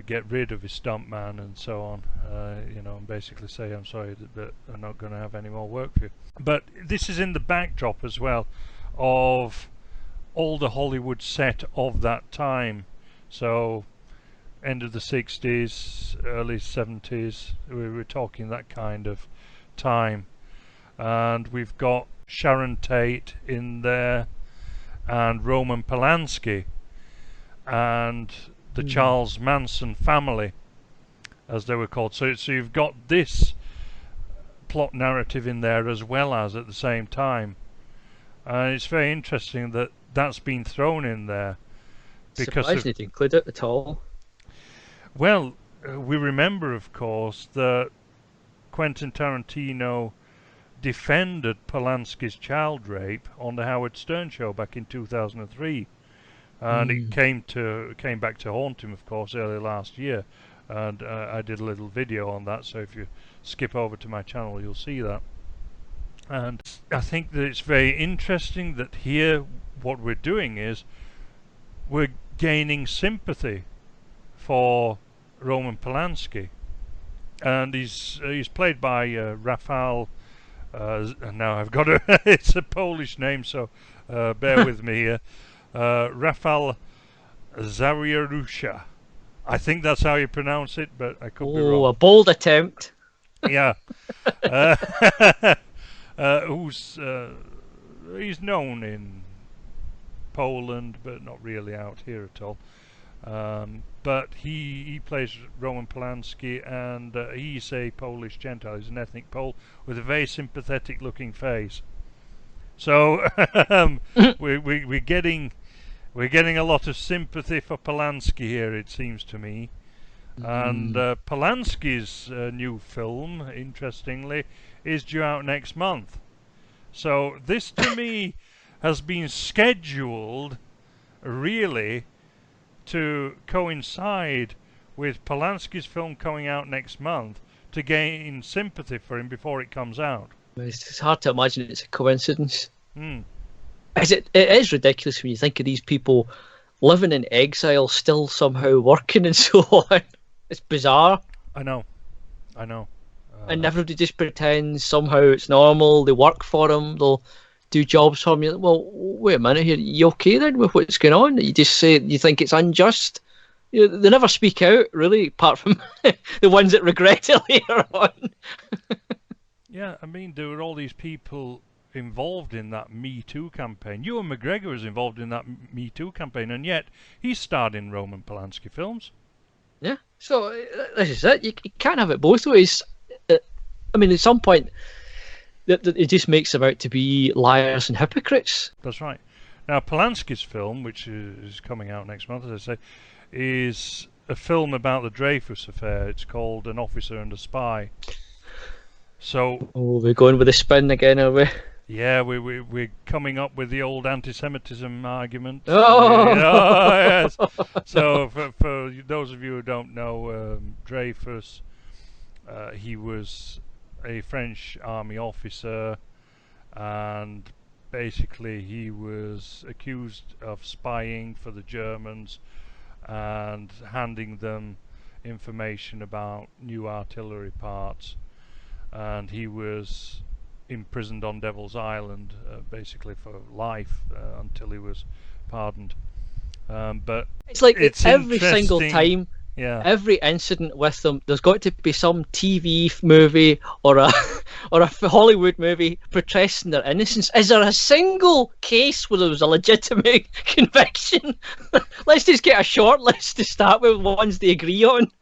get rid of his stuntman and so on, and basically say, I'm sorry, but I'm not going to have any more work for you. But this is in the backdrop as well of all the Hollywood set of that time. So end of the 60s, early 70s, we were talking that kind of time. And we've got Sharon Tate in there, and Roman Polanski, and the Charles Manson family, as they were called. So you've got this plot narrative in there as well as at the same time. And it's very interesting that that's been thrown in there. Because surprised they didn't include it at all. Well, we remember, of course, that Quentin Tarantino defended Polanski's child rape on the Howard Stern show back in 2003, and it came back to haunt him, of course, early last year. And I did a little video on that, so if you skip over to my channel, you'll see that. And I think that it's very interesting that here what we're doing is we're gaining sympathy for Roman Polanski, and he's played by Rafał. Now I've got it's a Polish name, so bear with me here. Rafał Zawiarusza. I think that's how you pronounce it, but I could be wrong. A bold attempt. Yeah. He's known in Poland, but not really out here at all. But he plays Roman Polanski, and he's a Polish Gentile. He's an ethnic Pole with a very sympathetic looking face. So we're getting a lot of sympathy for Polanski here, it seems to me. And Polanski's new film, interestingly, is due out next month. So this, to me, has been scheduled really to coincide with Polanski's film coming out next month, to gain sympathy for him before it comes out. It's hard to imagine it's a coincidence. Mm. It is ridiculous when you think of these people living in exile, still somehow working and so on. It's bizarre. I know. And everybody just pretends somehow it's normal. They work for them. They'll do jobs for them. You're like, well, wait a minute here. You okay then with what's going on? You just say you think it's unjust. They never speak out, really, apart from the ones that regret it later on. Yeah, I mean, there were all these people involved in that Me Too campaign. Ewan McGregor was involved in that Me Too campaign, and yet he starred in Roman Polanski films. Yeah, so this is it. You can't have it both ways. I mean, at some point, it just makes them out to be liars and hypocrites. That's right. Now, Polanski's film, which is coming out next month, as I say, is a film about the Dreyfus affair. It's called An Officer and a Spy. So, we're going with the spin again, are we? Yeah, we're coming up with the old anti-Semitism argument. Oh! Yes. So for those of you who don't know, Dreyfus, he was a French army officer, and basically he was accused of spying for the Germans and handing them information about new artillery parts, and he was imprisoned on Devil's Island basically for life until he was pardoned. But it's like it's every single time, every incident with them, there's got to be some TV movie or a Hollywood movie protesting their innocence. Is there a single case where there was a legitimate conviction? Let's just get a short list to start with, ones they agree on.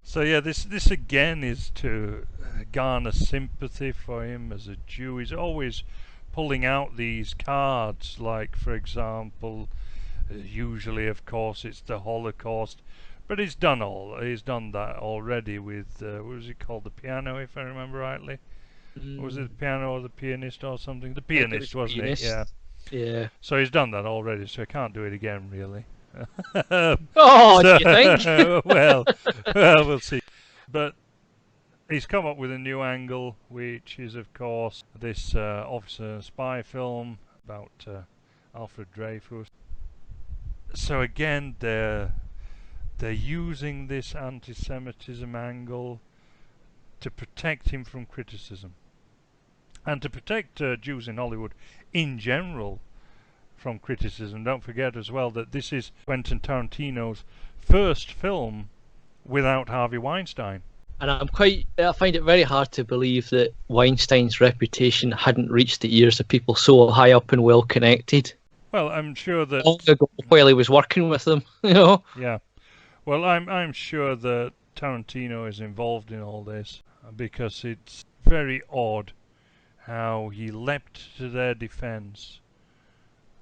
So yeah, this again is to garner sympathy for him as a Jew. He's always pulling out these cards, like, for example, usually, of course, it's the Holocaust, but he's done that already with what was it called, the piano, if I remember rightly. Was it the piano or the pianist or something? The pianist, wasn't it? Yeah. So he's done that already, so he can't do it again, really. Oh, do you think? well, we'll see. But he's come up with a new angle, which is, of course, this officer and spy film about Alfred Dreyfus. So again, they're using this anti-Semitism angle to protect him from criticism, and to protect Jews in Hollywood in general from criticism. Don't forget as well that this is Quentin Tarantino's first film without Harvey Weinstein. And I find it very hard to believe that Weinstein's reputation hadn't reached the ears of people so high up and well connected. Well, I'm sure that long ago, while he was working with them, you know. Yeah. Well, I'm sure that Tarantino is involved in all this, because it's very odd how he leapt to their defense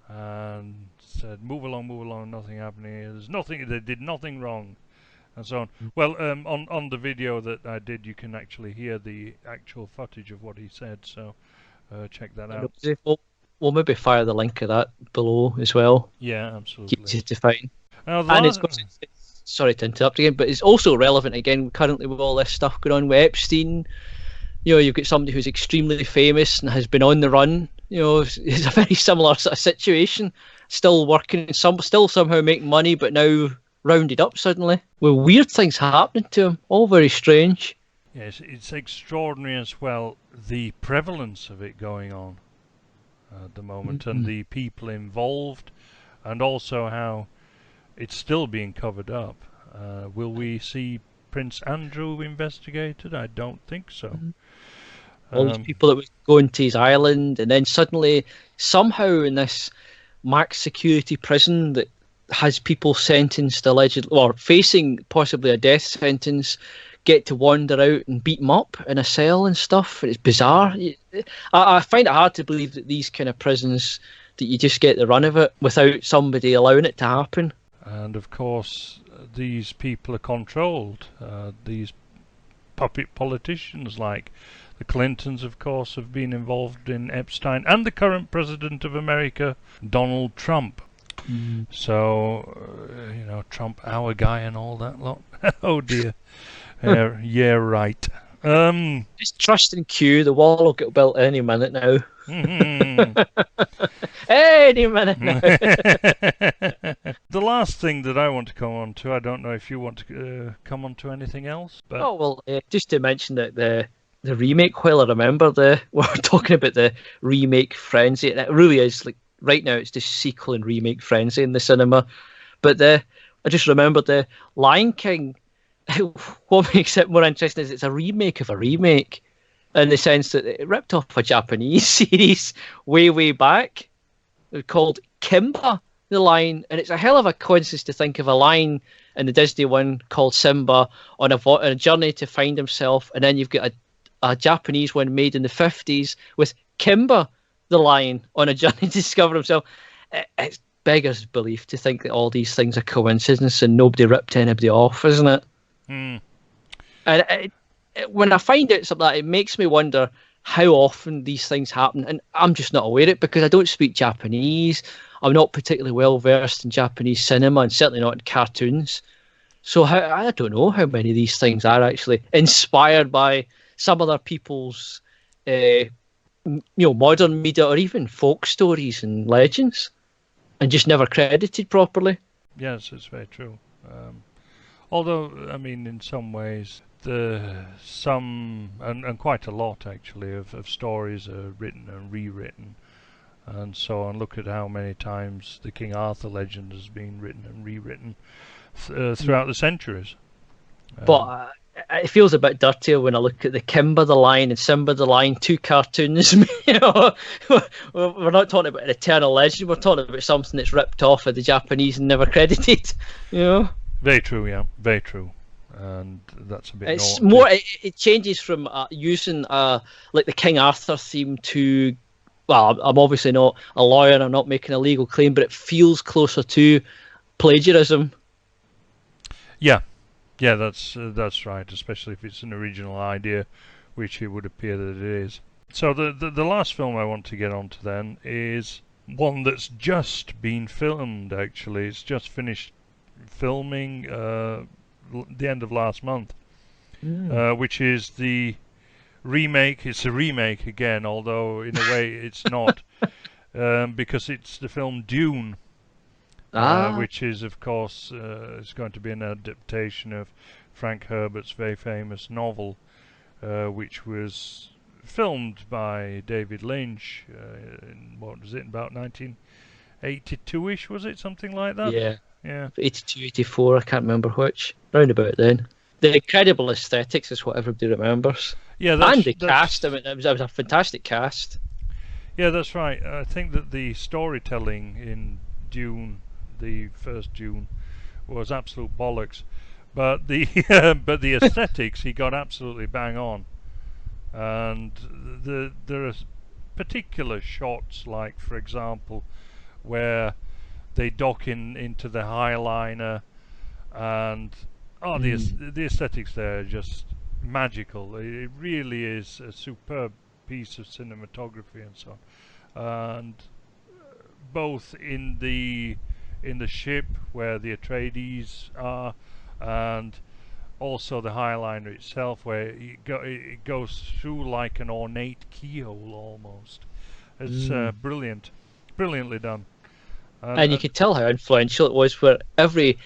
and said, move along, nothing happening here. There's nothing, they did nothing wrong, and so on. Well, on the video that I did, you can actually hear the actual footage of what he said, so check that out. We'll maybe fire the link of that below as well. Yeah, absolutely. Easy to find. And it's sorry to interrupt again, but it's also relevant again currently with all this stuff going on with Epstein. You know, you've got somebody who's extremely famous and has been on the run. You know, it's a very similar sort of situation. Still working, still somehow making money, but now rounded up suddenly with weird things happening to him. All very strange. Yes, it's extraordinary as well, the prevalence of it going on at the moment, and the people involved, and also how it's still being covered up. Will we see Prince Andrew investigated? I don't think so. All these people that were going to his island, and then suddenly, somehow in this max security prison that has people sentenced allegedly, or facing possibly a death sentence, get to wander out and beat them up in a cell and stuff. It's bizarre. I find it hard to believe that these kind of prisons, that you just get the run of it without somebody allowing it to happen. And of course, these people are controlled. These puppet politicians, like the Clintons, of course, have been involved in Epstein, and the current president of America, Donald Trump. So, Trump, our guy, and all that lot. Oh dear. Yeah, right. Just trust in Q. The wall will get built any minute now. Any minute now. The last thing that I want to come on to, I don't know if you want to come on to anything else, but Oh well, just to mention that the remake. While I remember we're talking about the remake frenzy, and it really is like right now it's just sequel and remake frenzy in the cinema. But I just remembered the Lion King. What makes it more interesting is it's a remake of a remake, in the sense that it ripped off a Japanese series way back called Kimba the Lion, and it's a hell of a coincidence to think of a lion in the Disney one called Simba on a journey to find himself, and then you've got a Japanese one made in the 50s with Kimba the lion on a journey to discover himself. It's beggars belief to think that all these things are coincidence and nobody ripped anybody off, isn't it? Mm. And when I find out something like that, it makes me wonder how often these things happen, and I'm just not aware of it because I don't speak Japanese. I'm not particularly well versed in Japanese cinema, and certainly not in cartoons. So I don't know how many of these things are actually inspired by some other people's, modern media or even folk stories and legends, and just never credited properly. Yes, it's very true. Although, I mean, in some ways, some and quite a lot actually of stories are written and rewritten, and so on. Look at how many times the King Arthur legend has been written and rewritten throughout the centuries. But it feels a bit dirtier when I look at the Kimba the Lion and Simba the Lion, two cartoons. We're not talking about an eternal legend. We're talking about something that's ripped off of the Japanese and never credited. Very true. Yeah, very true. And that's a bit. It's more. It changes from using like the King Arthur theme to. Well, I'm obviously not a lawyer and I'm not making a legal claim, but it feels closer to plagiarism. Yeah, that's right. Especially if it's an original idea, which it would appear that it is. So the last film I want to get onto then is one that's just been filmed. Actually, it's just finished filming the end of last month, which is the remake. It's a remake again, although in a way it's not, because it's the film Dune, which is, of course, is going to be an adaptation of Frank Herbert's very famous novel, which was filmed by David Lynch in, what was it, about 1982-ish, was it, something like that? Yeah. 82, 84, I can't remember which. Round about then. The incredible aesthetics is what everybody remembers. Yeah, and the cast. I mean, it was a fantastic cast. Yeah, that's right. I think that the storytelling in Dune, the first Dune, was absolute bollocks, but the aesthetics he got absolutely bang on, and there are particular shots, like for example, where they dock into the Highliner, and the aesthetics there are just magical. It really is a superb piece of cinematography and so on. And both in the ship where the Atreides are, and also the Highliner itself, where it goes through like an ornate keyhole almost. It's brilliantly done. And you could tell how influential it was for every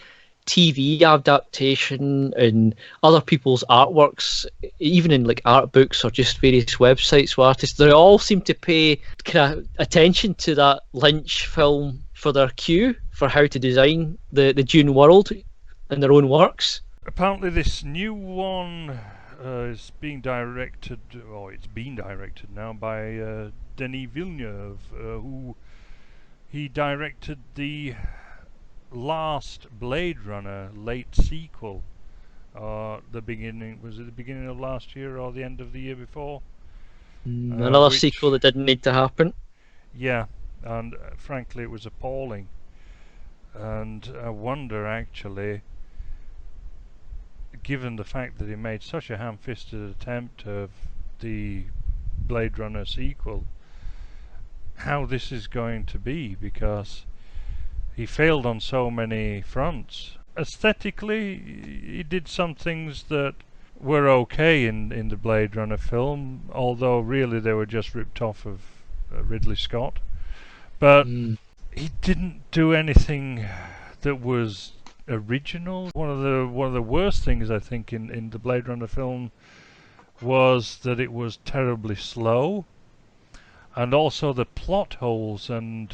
TV adaptation and other people's artworks, even in like art books or just various websites with artists. They all seem to pay kind of attention to that Lynch film for their cue for how to design the Dune world in their own works. Apparently this new one is being directed, or it's been directed now, by Denis Villeneuve, who he directed the last Blade Runner late sequel. Was it the beginning of last year or the end of the year before? Another sequel that didn't need to happen. Yeah, and frankly it was appalling. And I wonder, actually, given the fact that he made such a ham-fisted attempt of the Blade Runner sequel, how this is going to be, because he failed on so many fronts. Aesthetically, he did some things that were okay in the Blade Runner film, although really they were just ripped off of Ridley Scott. But he didn't do anything that was original. One of the worst things I think in the Blade Runner film was that it was terribly slow, and also the plot holes and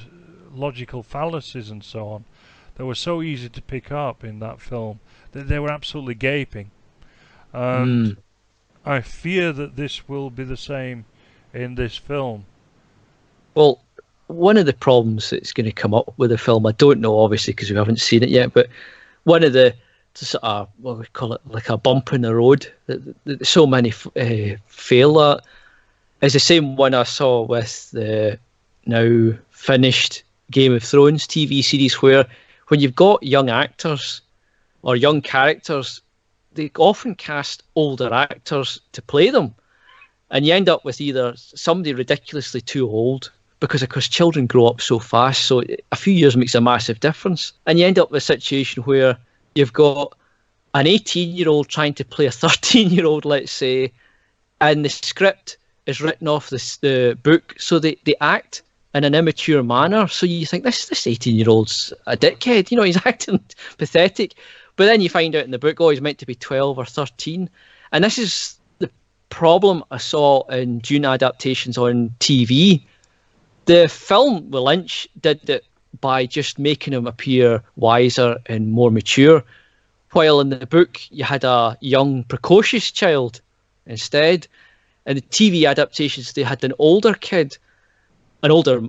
logical fallacies and so on that were so easy to pick up in that film that they were absolutely gaping. And I fear that this will be the same in this film. Well, one of the problems that's going to come up with the film, I don't know obviously because we haven't seen it yet, but one of the sort of, what we call it, like a bump in the road that so many fail at, is the same one I saw with the now finished Game of Thrones TV series, where when you've got young actors or young characters, they often cast older actors to play them, and you end up with either somebody ridiculously too old, because of course children grow up so fast, so a few years makes a massive difference, and you end up with a situation where you've got an 18-year-old trying to play a 13-year-old, let's say, and the script is written off the book, so they act in an immature manner. So you think this 18-year-old's a dickhead, he's acting pathetic. But then you find out in the book, he's meant to be 12 or 13. And this is the problem I saw in Dune adaptations on TV. The film with Lynch did it by just making him appear wiser and more mature, while in the book you had a young, precocious child instead. In the TV adaptations, they had an older kid, an older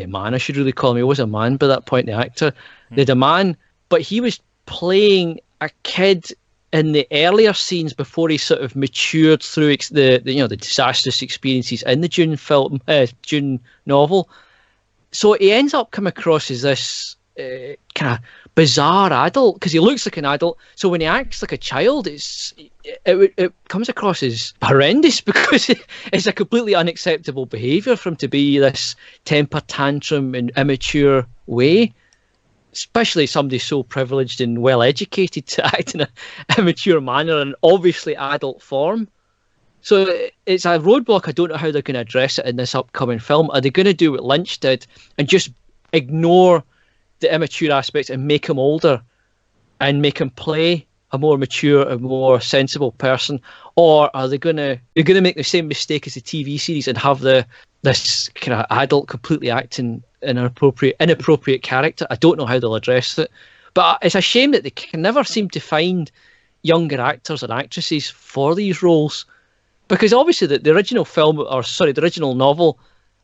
man, I should really call him. He was a man by that point, the actor. They had a man, but he was playing a kid in the earlier scenes before he sort of matured through the disastrous experiences in the Dune film, Dune novel. So he ends up coming across as this kind of bizarre adult, because he looks like an adult. So when he acts like a child, it comes across as horrendous, because it's a completely unacceptable behaviour for him to be this temper tantrum in immature way, especially somebody so privileged and well educated to act in an immature manner and obviously adult form. So it's a roadblock. I don't know how they're going to address it in this upcoming film. Are they going to do what Lynch did and just ignore the immature aspects and make him older and make him play a more mature and more sensible person? Or are they're going to make the same mistake as the TV series and have this kind of adult completely acting an inappropriate character? I don't know how they'll address it, but it's a shame that they can never seem to find younger actors and actresses for these roles, because obviously the original film, the original novel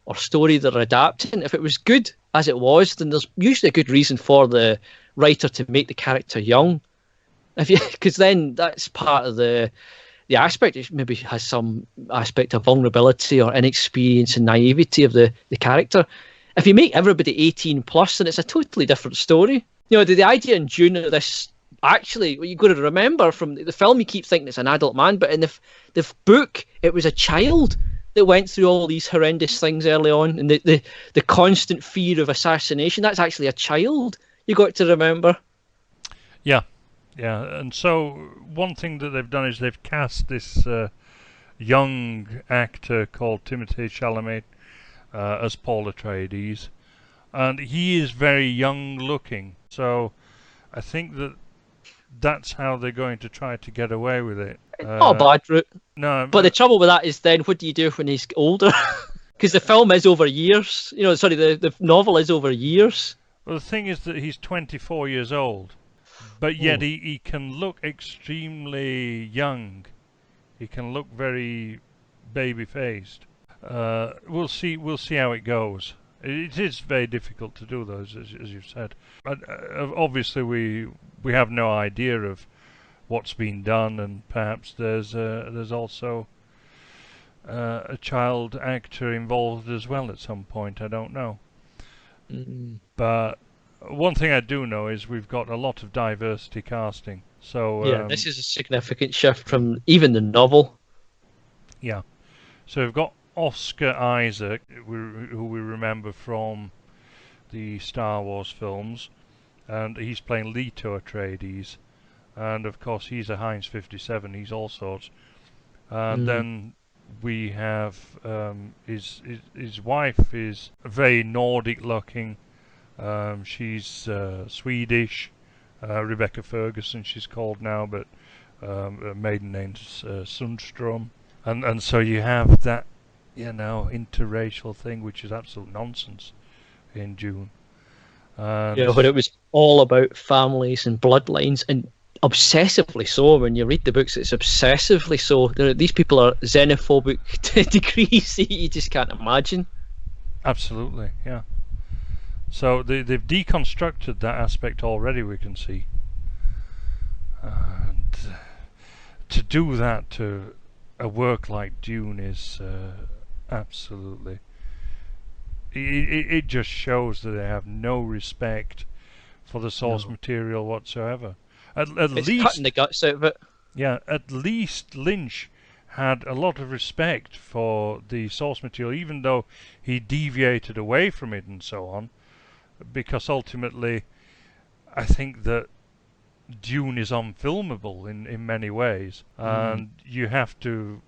or story they're adapting, if it was good as it was, then there's usually a good reason for the writer to make the character young. Because then that's part of the aspect. It maybe has some aspect of vulnerability or inexperience and naivety of the character. If you make everybody 18 plus, then it's a totally different story. The idea in Dune of this, actually, what you've got to remember from the film, you keep thinking it's an adult man, but in the book, it was a child that went through all these horrendous things early on, and the constant fear of assassination. That's actually a child. You got to remember. Yeah, and so one thing that they've done is they've cast this young actor called Timothée Chalamet as Paul Atreides, and he is very young looking. So I think that's how they're going to try to get away with it. Not a bad route. No, but the trouble with that is then what do you do when he's older? Because the film is over years. The novel is over years. Well, the thing is that he's 24 years old, but yet he can look extremely young. He can look very baby-faced. We'll see how it goes. It is very difficult to do those, as you've said. But obviously, we have no idea of what's been done, and perhaps there's also a child actor involved as well at some point. I don't know. But one thing I do know is we've got a lot of diversity casting. So this is a significant shift from even the novel. Yeah. So we've got Oscar Isaac, who we remember from the Star Wars films. and he's playing Leto Atreides, and of course he's a Heinz 57. He's all sorts. And then we have his wife is very Nordic looking. She's Swedish, Rebecca Ferguson she's called now, but her maiden name's Sundström. And so you have that, interracial thing, which is absolute nonsense in Dune. Yeah, but it was all about families and bloodlines, and obsessively so. When you read the books, it's obsessively so. These people are xenophobic to degrees that you just can't imagine. Absolutely, yeah. So they've deconstructed that aspect already, we can see. And to do that to a work like Dune is absolutely... It just shows that they have no respect for the source material whatsoever. At It's least cutting the guts out of it. Yeah, at least Lynch had a lot of respect for the source material, even though he deviated away from it and so on, because ultimately I think that Dune is unfilmable in many ways, and you have to,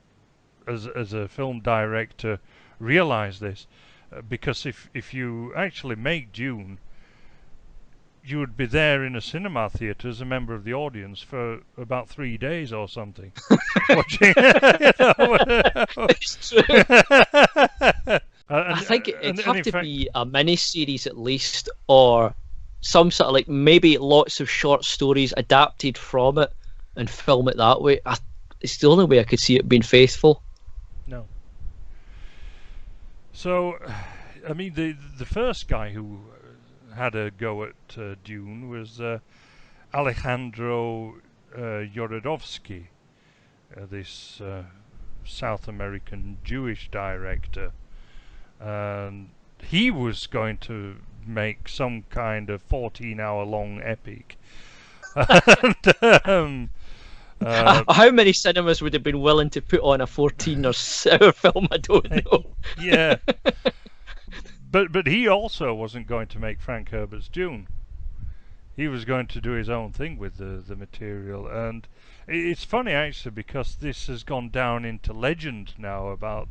as a film director, realize this, because if you actually make Dune, you would be there in a cinema theatre as a member of the audience for about 3 days or something. Watching, It's true. I think it'd have to fact, be a mini-series at least, or some sort of maybe lots of short stories adapted from it and film it that way. It's the only way I could see it being faithful. No. So, I mean, the first guy who had a go at Dune was Alejandro Jodorowsky, this South American Jewish director, and he was going to make some kind of 14-hour-long epic. And, how many cinemas would have been willing to put on a 14-hour film? I don't know. Yeah. But he also wasn't going to make Frank Herbert's Dune. He was going to do his own thing with the material, and it's funny actually, because this has gone down into legend now about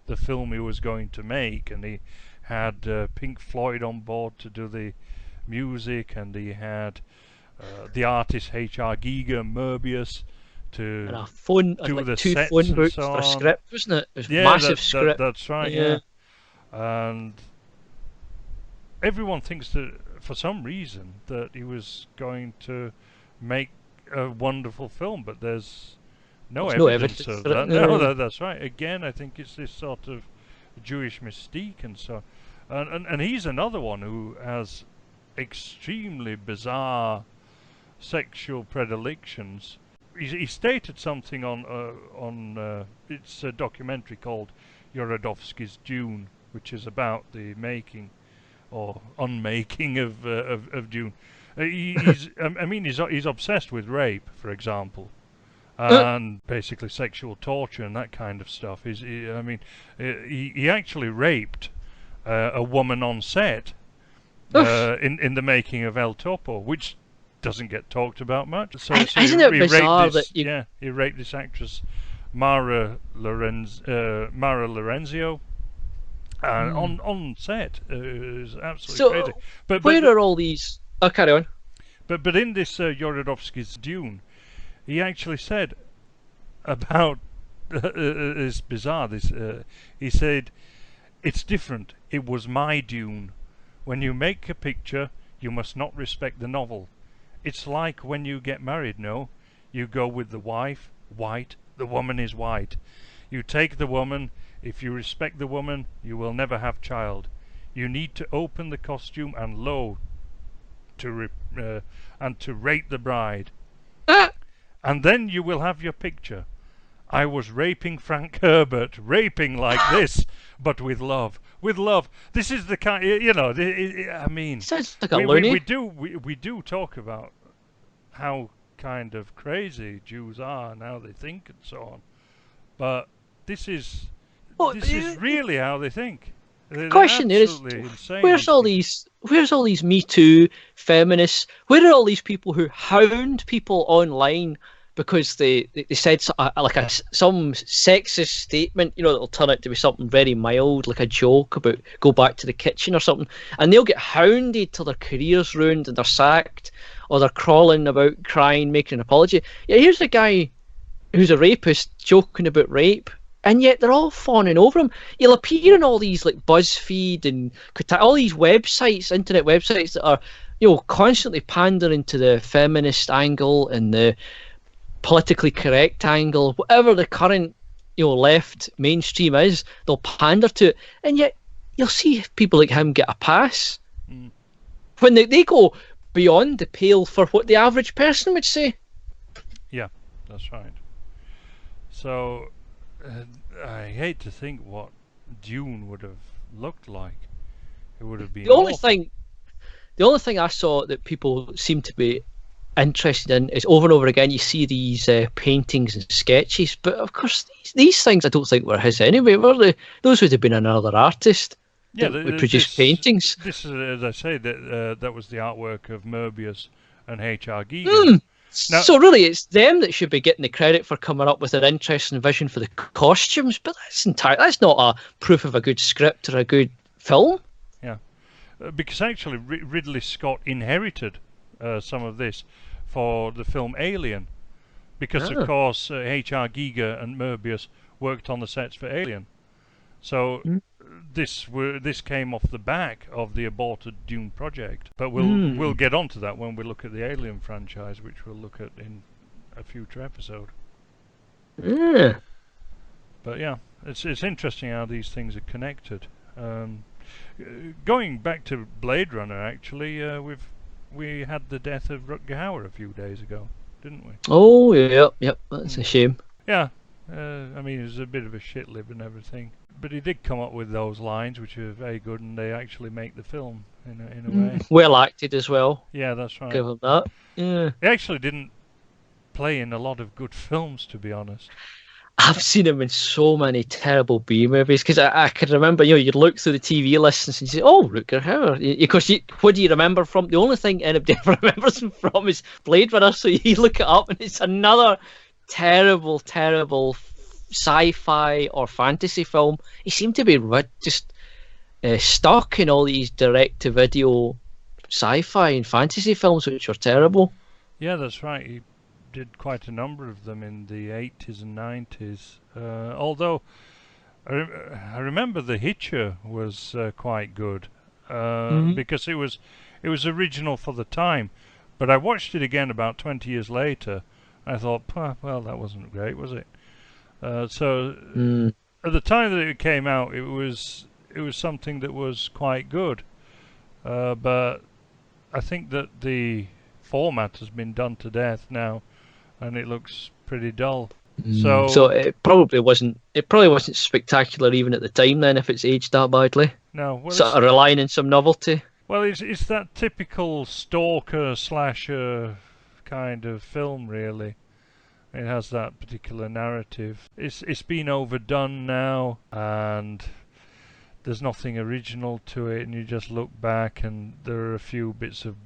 the film he was going to make, and he had Pink Floyd on board to do the music, and he had the artist H.R. Giger and Möbius to And a phone, do like the 2 sets phone and books so for a on. script, wasn't it? It was Yeah, massive script. that's right. Yeah. And everyone thinks that for some reason that he was going to make a wonderful film, but there's no evidence of for it, that. No, that's right. Again, I think it's this sort of Jewish mystique and so, and he's another one who has extremely bizarre sexual predilections. He stated something on it's a documentary called Jodorowsky's Dune, which is about the making or unmaking of Dune. He's he's obsessed with rape, for example, and basically sexual torture and that kind of stuff. He actually raped a woman on set in the making of El Topo, which doesn't get talked about much. So Isn't it bizarre that you... Yeah, he raped this actress Mara Lorenzio. On set, it was absolutely crazy. But where are all these? Oh, carry on. But in this Jodorowsky's Dune, he actually said about it's bizarre. He said, "It's different. It was my Dune. When you make a picture, you must not respect the novel. It's like when you get married. No, you go with the wife, white. The woman is white. You take the woman." If you respect the woman, you will never have child. You need to open the costume and to rape the bride, and then you will have your picture. I was raping Frank Herbert, raping like this, but with love. With love. This is the kind, I mean, sounds like a loony. We do talk about how kind of crazy Jews are and how they think and so on, but this is. This is really how they think. Question there is, absolutely insane. where's all these Me Too feminists? Where are all these people who hound people online because they said some sexist statement, that'll turn out to be something very mild, like a joke about go back to the kitchen or something, and they'll get hounded till their careers ruined and they're sacked, or they're crawling about crying, making an apology. Yeah, here's a guy who's a rapist joking about rape, and yet they're all fawning over him. He'll appear on all these like BuzzFeed and all these websites, internet websites that are, constantly pandering to the feminist angle and the politically correct angle, whatever the current, left mainstream is, they'll pander to it. And yet you'll see people like him get a pass when they go beyond the pale for what the average person would say. Yeah, that's right. So I hate to think what Dune would have looked like. It would have been the only thing I saw that people seem to be interested in is, over and over again, you see these paintings and sketches, but of course these things I don't think were his anyway, were they? Those would have been another artist that would produce paintings. This is, as I say, that was the artwork of Möbius and H.R. Giger. Now, so really, it's them that should be getting the credit for coming up with an interesting vision for the costumes, but that's not a proof of a good script or a good film. Yeah, because actually Ridley Scott inherited some of this for the film Alien, because of course H.R. Giger and Möbius worked on the sets for Alien, so this came off the back of the aborted Dune project. But we'll get onto that when we look at the Alien franchise, which we'll look at in a future episode. But yeah, it's interesting how these things are connected. Going back to Blade Runner, actually, we had the death of Rutger Hauer a few days ago, didn't we? Oh, yep, that's a shame. Yeah, I mean, it was a bit of a shit lib and everything, but he did come up with those lines, which are very good, and they actually make the film in a way. Well acted as well. Yeah, that's right. Give him that. Yeah. He actually didn't play in a lot of good films, to be honest. I've seen him in so many terrible B movies, because I can remember, you'd look through the TV lists and say, "Oh, Rutger Hauer." Because what do you remember from? The only thing anybody ever remembers him from is Blade Runner. So you look it up, and it's another terrible, terrible sci-fi or fantasy film. He seemed to be just stuck in all these direct-to-video sci-fi and fantasy films, which were terrible. Yeah, that's right. He did quite a number of them in the 80s and 90s. Although I remember The Hitcher was quite good because it was original for the time. But I watched it again about 20 years later. I thought, well, that wasn't great, was it? So at the time that it came out, it was something that was quite good. But I think that the format has been done to death now, and it looks pretty dull. So it probably wasn't spectacular even at the time then, if it's aged that badly. No, well, sort of relying on some novelty. Well, it's that typical stalker slasher kind of film, really. It has that particular narrative. It's been overdone now, and there's nothing original to it, and you just look back and there are a few bits of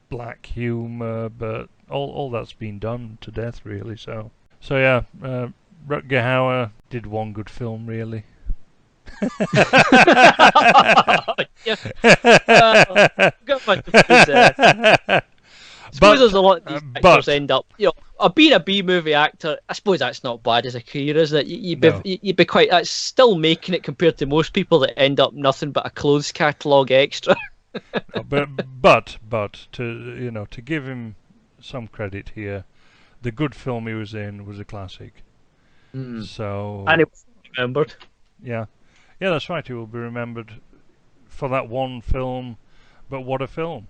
black humour, but all that's been done to death, really. So yeah, Rutger Hauer did one good film, really. I suppose there's a lot of these actors end up, being a B-movie actor. I suppose that's not bad as a career, isn't it? You'd be quite. That's still making it compared to most people that end up nothing but a clothes catalogue extra. but to give him some credit here, the good film he was in was a classic. So, and it was remembered. Yeah, that's right. He will be remembered for that one film. But what a film!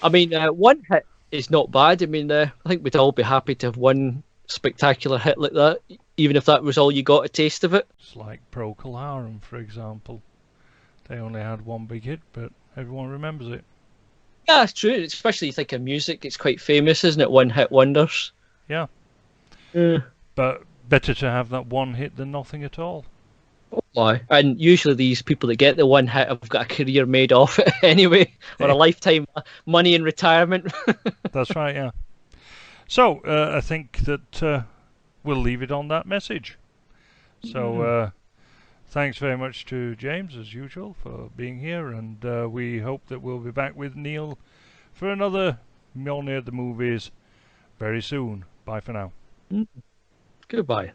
I mean, one hit is not bad. I mean, I think we'd all be happy to have one spectacular hit like that, even if that was all you got a taste of it. It's like Procol Harum, for example. They only had one big hit, but everyone remembers it. Yeah, that's true. Especially you think of music, it's quite famous, isn't it? One-hit wonders. Yeah. But better to have that one hit than nothing at all. Why? And usually these people that get the one hit have got a career made off it anyway, or a lifetime money in retirement. That's right, yeah. So, I think that we'll leave it on that message. So, thanks very much to James, as usual, for being here, and we hope that we'll be back with Neil for another Mjonir the Movies very soon. Bye for now. Goodbye.